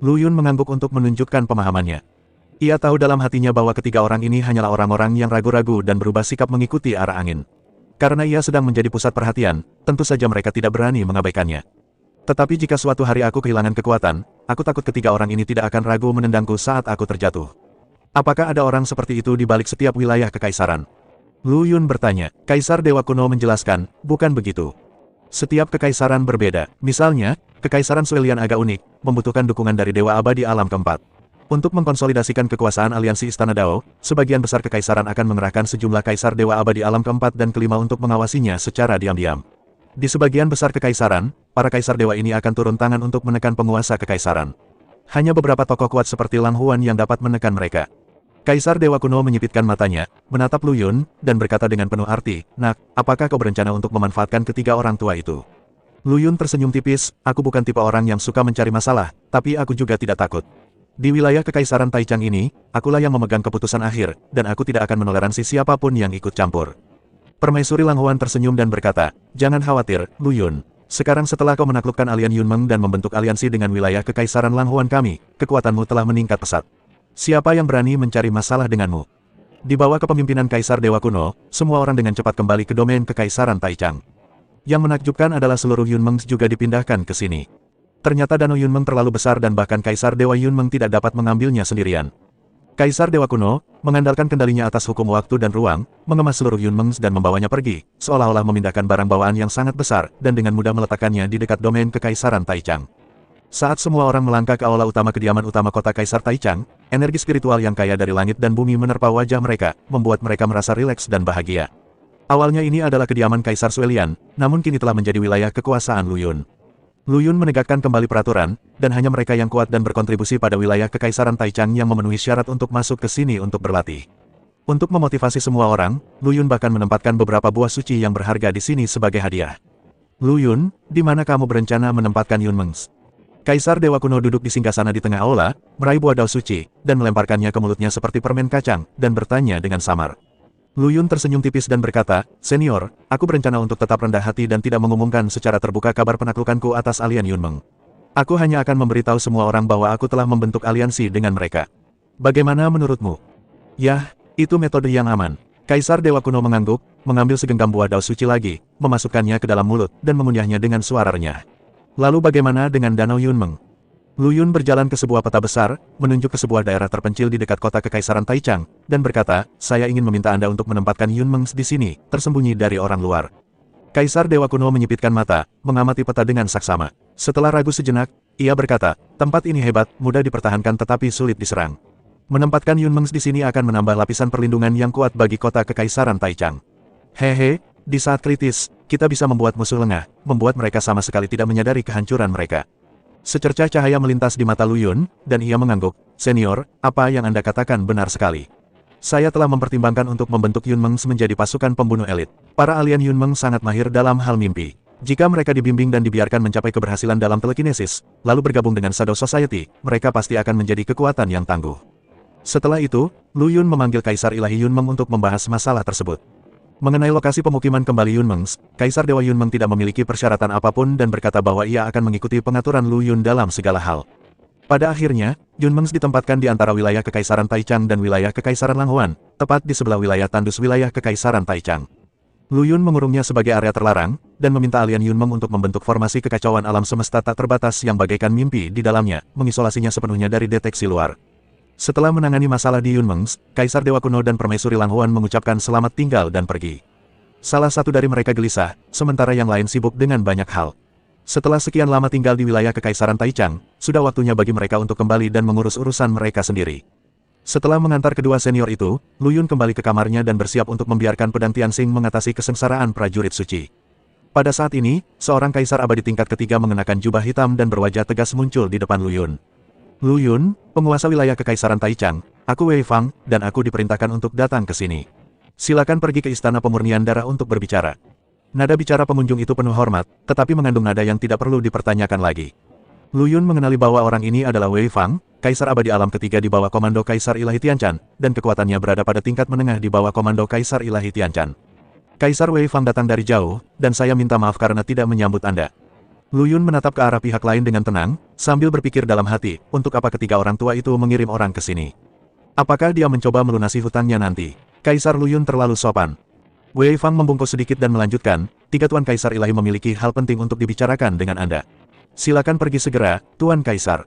Lu Yun mengangguk untuk menunjukkan pemahamannya. Ia tahu dalam hatinya bahwa ketiga orang ini hanyalah orang-orang yang ragu-ragu dan berubah sikap mengikuti arah angin. Karena ia sedang menjadi pusat perhatian, tentu saja mereka tidak berani mengabaikannya. Tetapi jika suatu hari aku kehilangan kekuatan, aku takut ketiga orang ini tidak akan ragu menendangku saat aku terjatuh. Apakah ada orang seperti itu di balik setiap wilayah kekaisaran? Lu Yun bertanya. Kaisar Dewa Kuno menjelaskan, bukan begitu. Setiap kekaisaran berbeda. Misalnya, Kekaisaran Sue Lian agak unik, membutuhkan dukungan dari Dewa Abadi Alam Keempat. Untuk mengkonsolidasikan kekuasaan aliansi Istana Dao, sebagian besar kekaisaran akan mengerahkan sejumlah Kaisar Dewa Abadi Alam Keempat dan kelima untuk mengawasinya secara diam-diam. Di sebagian besar kekaisaran, para Kaisar Dewa ini akan turun tangan untuk menekan penguasa kekaisaran. Hanya beberapa tokoh kuat seperti Lang Huan yang dapat menekan mereka. Kaisar Dewa Kuno menyipitkan matanya, menatap Lu Yun, dan berkata dengan penuh arti, Nak, apakah kau berencana untuk memanfaatkan ketiga orang tua itu? Lu Yun tersenyum tipis, aku bukan tipe orang yang suka mencari masalah, tapi aku juga tidak takut. Di wilayah Kekaisaran Taichang ini, akulah yang memegang keputusan akhir, dan aku tidak akan menoleransi siapapun yang ikut campur. Permaisuri Lang Huan tersenyum dan berkata, jangan khawatir, Lu Yun. Sekarang setelah kau menaklukkan alien Yunmeng dan membentuk aliansi dengan wilayah Kekaisaran Lang Huan kami, kekuatanmu telah meningkat pesat. Siapa yang berani mencari masalah denganmu? Di bawah kepemimpinan Kaisar Dewa Kuno, semua orang dengan cepat kembali ke domain Kekaisaran Taichang. Yang menakjubkan adalah seluruh Yunmeng juga dipindahkan ke sini. Ternyata danau Yunmeng terlalu besar dan bahkan Kaisar Dewa Yunmeng tidak dapat mengambilnya sendirian. Kaisar Dewa Kuno, mengandalkan kendalinya atas hukum waktu dan ruang, mengemas seluruh Yunmeng dan membawanya pergi, seolah-olah memindahkan barang bawaan yang sangat besar, dan dengan mudah meletakkannya di dekat domain Kekaisaran Taichang. Saat semua orang melangkah ke aula utama kediaman utama kota Kaisar Taichang, energi spiritual yang kaya dari langit dan bumi menerpa wajah mereka, membuat mereka merasa rileks dan bahagia. Awalnya ini adalah kediaman Kaisar Sue Lian, namun kini telah menjadi wilayah kekuasaan Lu Yun. Lu Yun menegakkan kembali peraturan, dan hanya mereka yang kuat dan berkontribusi pada wilayah Kekaisaran Taichang yang memenuhi syarat untuk masuk ke sini untuk berlatih. Untuk memotivasi semua orang, Lu Yun bahkan menempatkan beberapa buah suci yang berharga di sini sebagai hadiah. Lu Yun, di mana kamu berencana menempatkan Yunmengs? Kaisar Dewa Kuno duduk di singgasana di tengah aula, meraih buah dao suci, dan melemparkannya ke mulutnya seperti permen kacang, dan bertanya dengan samar. Lu Yun tersenyum tipis dan berkata, Senior, aku berencana untuk tetap rendah hati dan tidak mengumumkan secara terbuka kabar penaklukanku atas alien Yunmeng. Aku hanya akan memberitahu semua orang bahwa aku telah membentuk aliansi dengan mereka. Bagaimana menurutmu? Yah, itu metode yang aman. Kaisar Dewa Kuno mengangguk, mengambil segenggam buah dao suci lagi, memasukkannya ke dalam mulut, dan mengunyahnya dengan suara renyah. Lalu bagaimana dengan Danau Yunmeng? Lu Yun berjalan ke sebuah peta besar, menunjuk ke sebuah daerah terpencil di dekat kota Kekaisaran Taichang, dan berkata, saya ingin meminta Anda untuk menempatkan Yunmengs di sini, tersembunyi dari orang luar. Kaisar Dewa Kuno menyipitkan mata, mengamati peta dengan saksama. Setelah ragu sejenak, ia berkata, tempat ini hebat, mudah dipertahankan tetapi sulit diserang. Menempatkan Yunmengs di sini akan menambah lapisan perlindungan yang kuat bagi kota Kekaisaran Taichang. Hehe, di saat kritis, kita bisa membuat musuh lengah, membuat mereka sama sekali tidak menyadari kehancuran mereka. Secercah cahaya melintas di mata Lu Yun, dan ia mengangguk, "Senior, apa yang Anda katakan benar sekali. Saya telah mempertimbangkan untuk membentuk Yunmeng menjadi pasukan pembunuh elit. Para alien Yunmeng sangat mahir dalam hal mimpi. Jika mereka dibimbing dan dibiarkan mencapai keberhasilan dalam telekinesis, lalu bergabung dengan Shadow Society, mereka pasti akan menjadi kekuatan yang tangguh." Setelah itu, Lu Yun memanggil Kaisar Ilahi Yunmeng untuk membahas masalah tersebut. Mengenai lokasi pemukiman kembali Yunmeng, Kaisar Dewa Yunmeng tidak memiliki persyaratan apapun dan berkata bahwa ia akan mengikuti pengaturan Lu Yun dalam segala hal. Pada akhirnya, Yunmeng ditempatkan di antara wilayah Kekaisaran Taichang dan wilayah Kekaisaran Langhuan, tepat di sebelah wilayah tandus wilayah Kekaisaran Taichang. Lu Yun mengurungnya sebagai area terlarang, dan meminta alien Yunmeng untuk membentuk formasi kekacauan alam semesta tak terbatas yang bagaikan mimpi di dalamnya, mengisolasinya sepenuhnya dari deteksi luar. Setelah menangani masalah di Yunmeng, Kaisar Dewa Kuno dan Permaisuri Langhuan mengucapkan selamat tinggal dan pergi. Salah satu dari mereka gelisah, sementara yang lain sibuk dengan banyak hal. Setelah sekian lama tinggal di wilayah Kekaisaran Taichang, sudah waktunya bagi mereka untuk kembali dan mengurus urusan mereka sendiri. Setelah mengantar kedua senior itu, Lu Yun kembali ke kamarnya dan bersiap untuk membiarkan pedang Tianxing mengatasi kesengsaraan prajurit suci. Pada saat ini, seorang kaisar abadi tingkat ketiga mengenakan jubah hitam dan berwajah tegas muncul di depan Lu Yun. "Lu Yun, penguasa wilayah Kekaisaran Taichang, aku Wei Fang, dan aku diperintahkan untuk datang ke sini. Silakan pergi ke Istana Pemurnian Darah untuk berbicara." Nada bicara pengunjung itu penuh hormat, tetapi mengandung nada yang tidak perlu dipertanyakan lagi. Lu Yun mengenali bahwa orang ini adalah Wei Fang, Kaisar Abadi Alam ketiga di bawah komando Kaisar Ilahi Tianchan, dan kekuatannya berada pada tingkat menengah di bawah komando Kaisar Ilahi Tianchan. "Kaisar Wei Fang datang dari jauh, dan saya minta maaf karena tidak menyambut Anda." Lu Yun menatap ke arah pihak lain dengan tenang, sambil berpikir dalam hati, untuk apa ketiga orang tua itu mengirim orang ke sini? Apakah dia mencoba melunasi hutangnya nanti? Kaisar Lu Yun terlalu sopan. Wei Fang membungkuk sedikit dan melanjutkan, "Tiga Tuan Kaisar Ilahi memiliki hal penting untuk dibicarakan dengan Anda. Silakan pergi segera, Tuan Kaisar."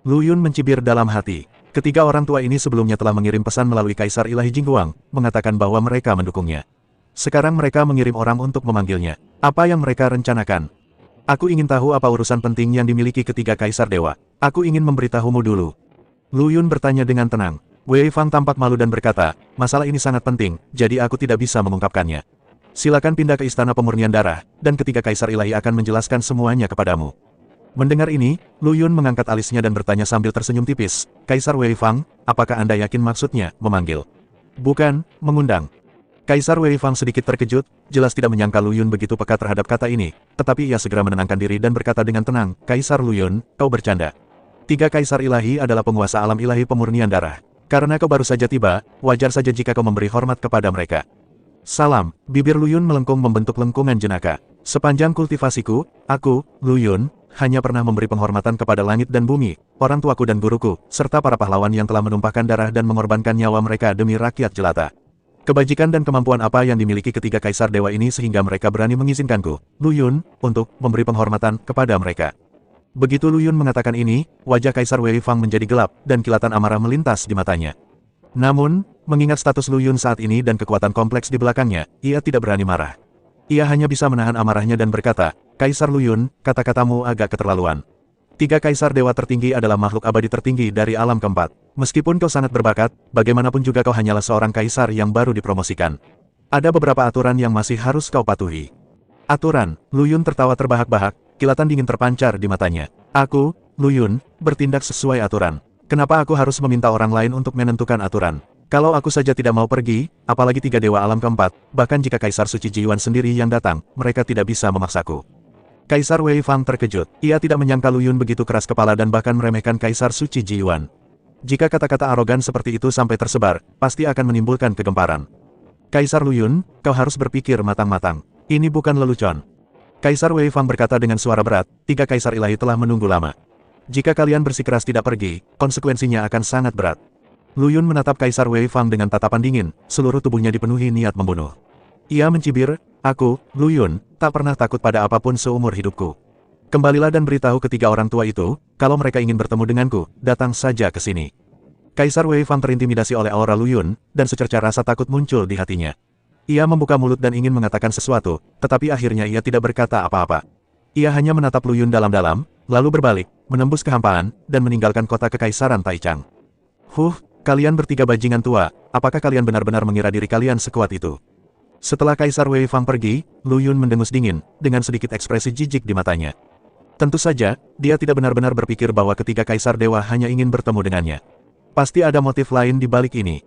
Lu Yun mencibir dalam hati. Ketiga orang tua ini sebelumnya telah mengirim pesan melalui Kaisar Ilahi Jingguang, mengatakan bahwa mereka mendukungnya. Sekarang mereka mengirim orang untuk memanggilnya. Apa yang mereka rencanakan? "Aku ingin tahu apa urusan penting yang dimiliki ketiga Kaisar Dewa. Aku ingin memberitahumu dulu." Lu Yun bertanya dengan tenang. Wei Fang tampak malu dan berkata, "Masalah ini sangat penting, jadi aku tidak bisa mengungkapkannya. Silakan pindah ke Istana Pemurnian Darah, dan ketiga Kaisar Ilahi akan menjelaskan semuanya kepadamu." Mendengar ini, Lu Yun mengangkat alisnya dan bertanya sambil tersenyum tipis, "Kaisar Wei Fang, apakah Anda yakin maksudnya memanggil? Bukan, mengundang?" Kaisar Wei Fang sedikit terkejut, jelas tidak menyangka Lu Yun begitu peka terhadap kata ini, tetapi ia segera menenangkan diri dan berkata dengan tenang, "Kaisar Lu Yun, kau bercanda. Tiga Kaisar Ilahi adalah penguasa alam ilahi pemurnian darah. Karena kau baru saja tiba, wajar saja jika kau memberi hormat kepada mereka." "Salam." Bibir Lu Yun melengkung membentuk lengkungan jenaka. "Sepanjang kultivasiku, aku, Lu Yun, hanya pernah memberi penghormatan kepada langit dan bumi, orang tuaku dan guruku, serta para pahlawan yang telah menumpahkan darah dan mengorbankan nyawa mereka demi rakyat jelata. Kebajikan dan kemampuan apa yang dimiliki ketiga Kaisar Dewa ini sehingga mereka berani mengizinkanku, Lu Yun, untuk memberi penghormatan kepada mereka." Begitu Lu Yun mengatakan ini, wajah Kaisar Wei Fang menjadi gelap, dan kilatan amarah melintas di matanya. Namun, mengingat status Lu Yun saat ini dan kekuatan kompleks di belakangnya, ia tidak berani marah. Ia hanya bisa menahan amarahnya dan berkata, "Kaisar Lu Yun, kata-katamu agak keterlaluan. Tiga Kaisar Dewa tertinggi adalah makhluk abadi tertinggi dari alam keempat. Meskipun kau sangat berbakat, bagaimanapun juga kau hanyalah seorang kaisar yang baru dipromosikan. Ada beberapa aturan yang masih harus kau patuhi." "Aturan?" Lu Yun tertawa terbahak-bahak, kilatan dingin terpancar di matanya. "Aku, Lu Yun, bertindak sesuai aturan. Kenapa aku harus meminta orang lain untuk menentukan aturan? Kalau aku saja tidak mau pergi, apalagi tiga dewa alam keempat, bahkan jika Kaisar Suci Jiyuan sendiri yang datang, mereka tidak bisa memaksaku." Kaisar Wei Fang terkejut. Ia tidak menyangka Lu Yun begitu keras kepala dan bahkan meremehkan Kaisar Suci Jiyuan. Jika kata-kata arogan seperti itu sampai tersebar, pasti akan menimbulkan kegemparan. "Kaisar Lu Yun, kau harus berpikir matang-matang. Ini bukan lelucon." Kaisar Wei Fang berkata dengan suara berat, "Tiga Kaisar Ilahi telah menunggu lama. Jika kalian bersikeras tidak pergi, konsekuensinya akan sangat berat." Lu Yun menatap Kaisar Wei Fang dengan tatapan dingin, seluruh tubuhnya dipenuhi niat membunuh. Ia mencibir, "Aku, Lu Yun, tak pernah takut pada apapun seumur hidupku. Kembalilah dan beritahu ketiga orang tua itu, kalau mereka ingin bertemu denganku, datang saja ke sini." Kaisar Wei Fang terintimidasi oleh aura Lu Yun, dan secerca rasa takut muncul di hatinya. Ia membuka mulut dan ingin mengatakan sesuatu, tetapi akhirnya ia tidak berkata apa-apa. Ia hanya menatap Lu Yun dalam-dalam, lalu berbalik, menembus kehampaan, dan meninggalkan kota Kekaisaran Taichang. Kalian bertiga bajingan tua, apakah kalian benar-benar mengira diri kalian sekuat itu?" Setelah Kaisar Wei Fang pergi, Lu Yun mendengus dingin, dengan sedikit ekspresi jijik di matanya. Tentu saja, dia tidak benar-benar berpikir bahwa ketiga Kaisar Dewa hanya ingin bertemu dengannya. Pasti ada motif lain di balik ini.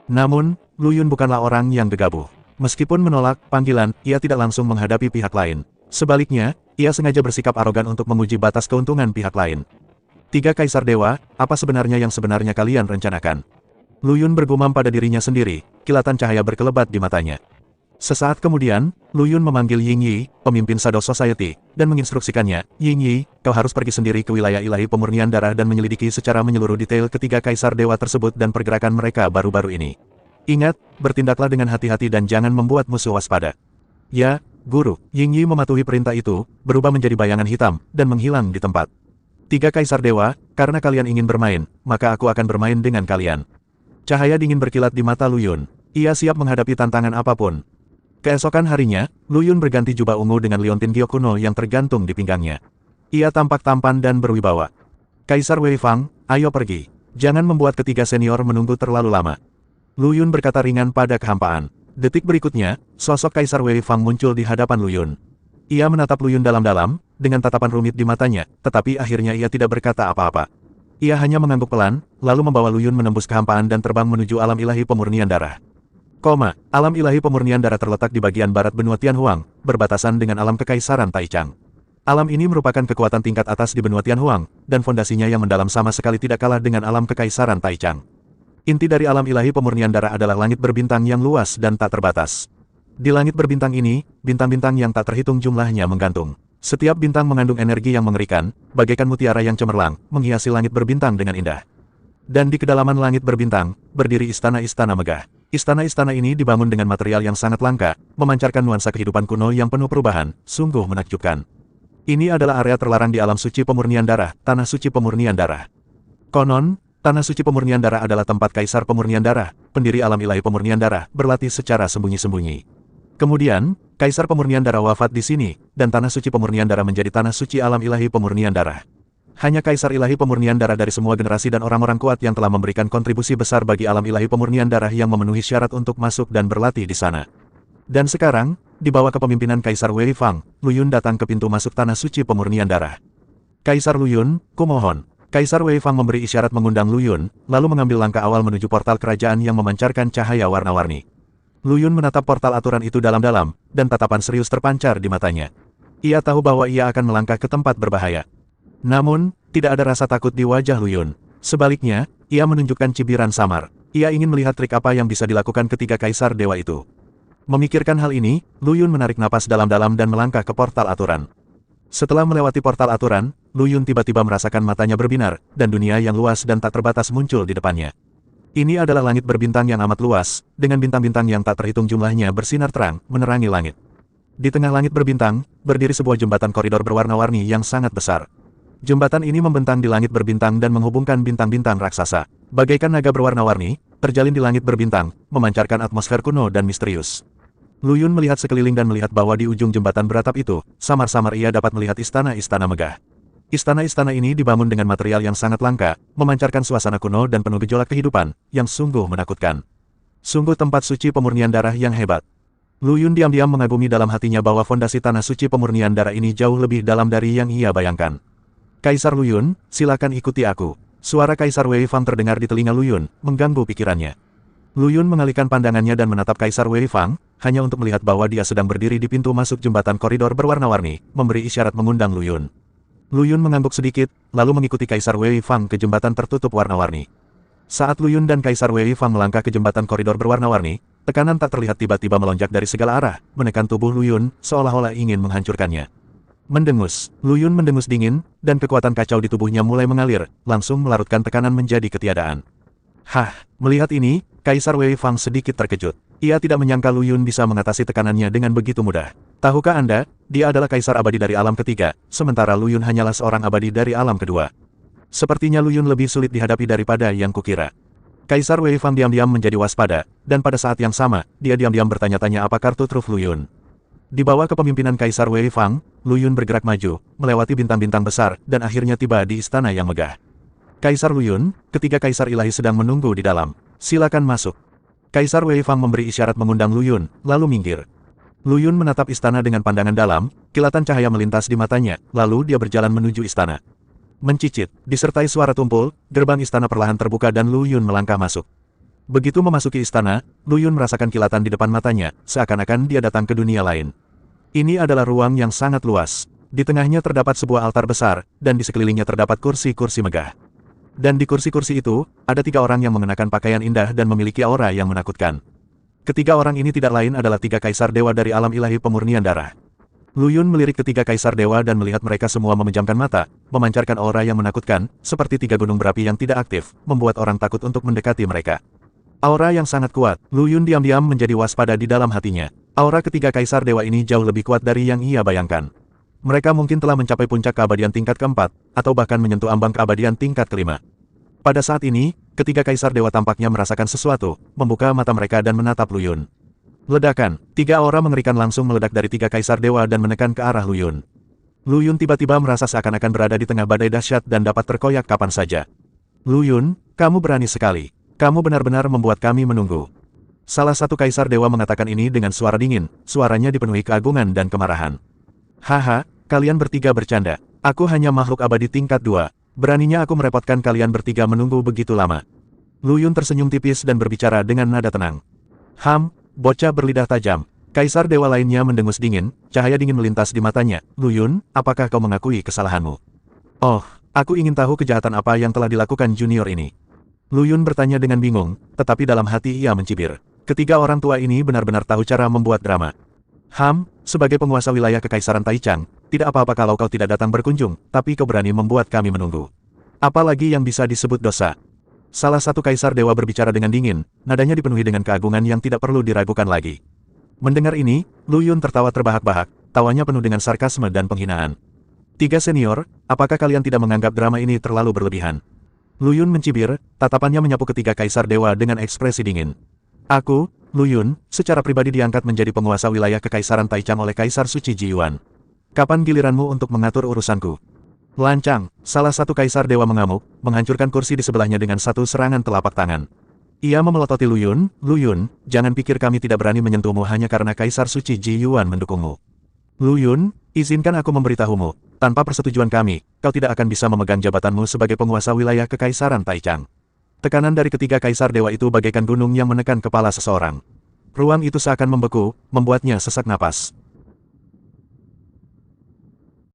Namun, Lu Yun bukanlah orang yang gegabah. Meskipun menolak panggilan, ia tidak langsung menghadapi pihak lain. Sebaliknya, ia sengaja bersikap arogan untuk menguji batas keuntungan pihak lain. Tiga Kaisar Dewa, apa sebenarnya yang sebenarnya kalian rencanakan? Lu Yun bergumam pada dirinya sendiri, kilatan cahaya berkelebat di matanya. Sesaat kemudian, Lu Yun memanggil Ying Yi, pemimpin Shadow Society, dan menginstruksikannya, Ying Yi, kau harus pergi sendiri ke wilayah ilahi pemurnian darah dan menyelidiki secara menyeluruh detail ketiga Kaisar Dewa tersebut dan pergerakan mereka baru-baru ini. Ingat, bertindaklah dengan hati-hati dan jangan membuat musuh waspada. Ya, Guru. Ying Yi mematuhi perintah itu, berubah menjadi bayangan hitam, dan menghilang di tempat. Tiga Kaisar Dewa, karena kalian ingin bermain, maka aku akan bermain dengan kalian. Cahaya dingin berkilat di mata Lu Yun. Ia siap menghadapi tantangan apapun. Keesokan harinya, Lu Yun berganti jubah ungu dengan liontin giok kuno yang tergantung di pinggangnya. Ia tampak tampan dan berwibawa. Kaisar Wei Fang, ayo pergi. Jangan membuat ketiga senior menunggu terlalu lama. Lu Yun berkata ringan pada kehampaan. Detik berikutnya, sosok Kaisar Wei Fang muncul di hadapan Lu Yun. Ia menatap Lu Yun dalam-dalam, dengan tatapan rumit di matanya, tetapi akhirnya ia tidak berkata apa-apa. Ia hanya mengangguk pelan, lalu membawa Lu Yun menembus kehampaan dan terbang menuju alam ilahi pemurnian darah. Alam ilahi pemurnian darah terletak di bagian barat benua Tianhuang, berbatasan dengan alam kekaisaran Taichang. Alam ini merupakan kekuatan tingkat atas di benua Tianhuang, dan fondasinya yang mendalam sama sekali tidak kalah dengan alam kekaisaran Taichang. Inti dari alam ilahi pemurnian darah adalah langit berbintang yang luas dan tak terbatas. Di langit berbintang ini, bintang-bintang yang tak terhitung jumlahnya menggantung. Setiap bintang mengandung energi yang mengerikan, bagaikan mutiara yang cemerlang, menghiasi langit berbintang dengan indah. Dan di kedalaman langit berbintang, berdiri istana-istana megah. Istana-istana ini dibangun dengan material yang sangat langka, memancarkan nuansa kehidupan kuno yang penuh perubahan, sungguh menakjubkan. Ini adalah area terlarang di alam suci pemurnian darah, tanah suci pemurnian darah. Konon, tanah suci pemurnian darah adalah tempat Kaisar pemurnian darah, pendiri alam ilahi pemurnian darah, berlatih secara sembunyi-sembunyi. Kemudian, Kaisar pemurnian darah wafat di sini, dan tanah suci pemurnian darah menjadi tanah suci alam ilahi pemurnian darah. Hanya Kaisar ilahi pemurnian darah dari semua generasi dan orang-orang kuat yang telah memberikan kontribusi besar bagi alam ilahi pemurnian darah yang memenuhi syarat untuk masuk dan berlatih di sana. Dan sekarang, di bawah kepemimpinan Kaisar Wei Fang, Lu Yun datang ke pintu masuk tanah suci pemurnian darah. Kaisar Lu Yun, kumohon. Kaisar Wei Fang memberi isyarat mengundang Lu Yun, lalu mengambil langkah awal menuju portal kerajaan yang memancarkan cahaya warna-warni. Lu Yun menatap portal aturan itu dalam-dalam, dan tatapan serius terpancar di matanya. Ia tahu bahwa ia akan melangkah ke tempat berbahaya. Namun, tidak ada rasa takut di wajah Lu Yun. Sebaliknya, ia menunjukkan cibiran samar. Ia ingin melihat trik apa yang bisa dilakukan ketiga Kaisar Dewa itu. Memikirkan hal ini, Lu Yun menarik napas dalam-dalam dan melangkah ke portal aturan. Setelah melewati portal aturan, Lu Yun tiba-tiba merasakan matanya berbinar, dan dunia yang luas dan tak terbatas muncul di depannya. Ini adalah langit berbintang yang amat luas, dengan bintang-bintang yang tak terhitung jumlahnya bersinar terang, menerangi langit. Di tengah langit berbintang, berdiri sebuah jembatan koridor berwarna-warni yang sangat besar. Jembatan ini membentang di langit berbintang dan menghubungkan bintang-bintang raksasa. Bagaikan naga berwarna-warni, terjalin di langit berbintang, memancarkan atmosfer kuno dan misterius. Lu Yun melihat sekeliling dan melihat bahwa di ujung jembatan beratap itu, samar-samar ia dapat melihat istana-istana megah. Istana-istana ini dibangun dengan material yang sangat langka, memancarkan suasana kuno dan penuh gejolak kehidupan, yang sungguh menakutkan. Sungguh tempat suci pemurnian darah yang hebat. Lu Yun diam-diam mengagumi dalam hatinya bahwa fondasi tanah suci pemurnian darah ini jauh lebih dalam dari yang ia bayangkan. Kaisar Lu Yun, silakan ikuti aku. Suara Kaisar Wei Fang terdengar di telinga Lu Yun, mengganggu pikirannya. Lu Yun mengalihkan pandangannya dan menatap Kaisar Wei Fang, hanya untuk melihat bahwa dia sedang berdiri di pintu masuk jembatan koridor berwarna-warni, memberi isyarat mengundang Lu Yun. Lu Yun mengangguk sedikit, lalu mengikuti Kaisar Wei Fang ke jembatan tertutup warna-warni. Saat Lu Yun dan Kaisar Wei Fang melangkah ke jembatan koridor berwarna-warni, tekanan tak terlihat tiba-tiba melonjak dari segala arah, menekan tubuh Lu Yun, seolah-olah ingin menghancurkannya. Mendengus, Lu Yun mendengus dingin, dan kekuatan kacau di tubuhnya mulai mengalir, langsung melarutkan tekanan menjadi ketiadaan. Melihat ini, Kaisar Wei Fang sedikit terkejut. Ia tidak menyangka Lu Yun bisa mengatasi tekanannya dengan begitu mudah. Tahukah Anda, dia adalah Kaisar abadi dari alam ketiga, sementara Lu Yun hanyalah seorang abadi dari alam kedua. Sepertinya Lu Yun lebih sulit dihadapi daripada yang kukira. Kaisar Wei Fang diam-diam menjadi waspada, dan pada saat yang sama, dia diam-diam bertanya-tanya apa kartu truf Lu Yun. Di bawah kepemimpinan Kaisar Wei Fang, Lu Yun bergerak maju, melewati bintang-bintang besar, dan akhirnya tiba di istana yang megah. Kaisar Lu Yun, ketiga Kaisar ilahi sedang menunggu di dalam. Silakan masuk. Kaisar Wei Fang memberi isyarat mengundang Lu Yun, lalu minggir. Lu Yun menatap istana dengan pandangan dalam, kilatan cahaya melintas di matanya, lalu dia berjalan menuju istana. Mencicit, disertai suara tumpul, gerbang istana perlahan terbuka dan Lu Yun melangkah masuk. Begitu memasuki istana, Lu Yun merasakan kilatan di depan matanya, seakan-akan dia datang ke dunia lain. Ini adalah ruang yang sangat luas. Di tengahnya terdapat sebuah altar besar, dan di sekelilingnya terdapat kursi-kursi megah. Dan di kursi-kursi itu, ada 3 orang yang mengenakan pakaian indah dan memiliki aura yang menakutkan. Ketiga orang ini tidak lain adalah 3 kaisar dewa dari alam ilahi pemurnian darah. Lu Yun melirik ketiga kaisar dewa dan melihat mereka semua memejamkan mata, memancarkan aura yang menakutkan, seperti 3 gunung berapi yang tidak aktif, membuat orang takut untuk mendekati mereka. Aura yang sangat kuat, Lu Yun diam-diam menjadi waspada di dalam hatinya. Aura ketiga kaisar dewa ini jauh lebih kuat dari yang ia bayangkan. Mereka mungkin telah mencapai puncak keabadian tingkat keempat, atau bahkan menyentuh ambang keabadian tingkat kelima. Pada saat ini, ketiga kaisar dewa tampaknya merasakan sesuatu, membuka mata mereka dan menatap Lu Yun. Ledakan, 3 aura mengerikan langsung meledak dari 3 kaisar dewa dan menekan ke arah Lu Yun. Lu Yun tiba-tiba merasa seakan-akan berada di tengah badai dahsyat dan dapat terkoyak kapan saja. Lu Yun, kamu berani sekali. Kamu benar-benar membuat kami menunggu. Salah satu kaisar dewa mengatakan ini dengan suara dingin, suaranya dipenuhi keagungan dan kemarahan. Haha, kalian bertiga bercanda. Aku hanya makhluk abadi tingkat 2. Beraninya aku merepotkan kalian bertiga menunggu begitu lama. Lu Yun tersenyum tipis dan berbicara dengan nada tenang. Bocah berlidah tajam. Kaisar dewa lainnya mendengus dingin, cahaya dingin melintas di matanya. Lu Yun, apakah kau mengakui kesalahanmu? Oh, aku ingin tahu kejahatan apa yang telah dilakukan junior ini. Lu Yun bertanya dengan bingung, tetapi dalam hati ia mencibir. Ketiga orang tua ini benar-benar tahu cara membuat drama. Sebagai penguasa wilayah Kekaisaran Taichang, tidak apa-apa kalau kau tidak datang berkunjung, tapi kau berani membuat kami menunggu. Apalagi yang bisa disebut dosa. Salah satu kaisar dewa berbicara dengan dingin, nadanya dipenuhi dengan keagungan yang tidak perlu diragukan lagi. Mendengar ini, Lu Yun tertawa terbahak-bahak, tawanya penuh dengan sarkasme dan penghinaan. 3 senior, apakah kalian tidak menganggap drama ini terlalu berlebihan? Lu Yun mencibir, tatapannya menyapu ketiga kaisar dewa dengan ekspresi dingin. Aku, Lu Yun, secara pribadi diangkat menjadi penguasa wilayah Kekaisaran Taichang oleh Kaisar Suci Ji Yuan. Kapan giliranmu untuk mengatur urusanku? Lancang, salah satu kaisar dewa mengamuk, menghancurkan kursi di sebelahnya dengan satu serangan telapak tangan. Ia memelototi Lu Yun, jangan pikir kami tidak berani menyentuhmu hanya karena Kaisar Suci Ji Yuan mendukungmu. Lu Yun, izinkan aku memberitahumu, tanpa persetujuan kami, kau tidak akan bisa memegang jabatanmu sebagai penguasa wilayah Kekaisaran Taichang. Tekanan dari ketiga kaisar dewa itu bagaikan gunung yang menekan kepala seseorang. Ruang itu seakan membeku, membuatnya sesak napas.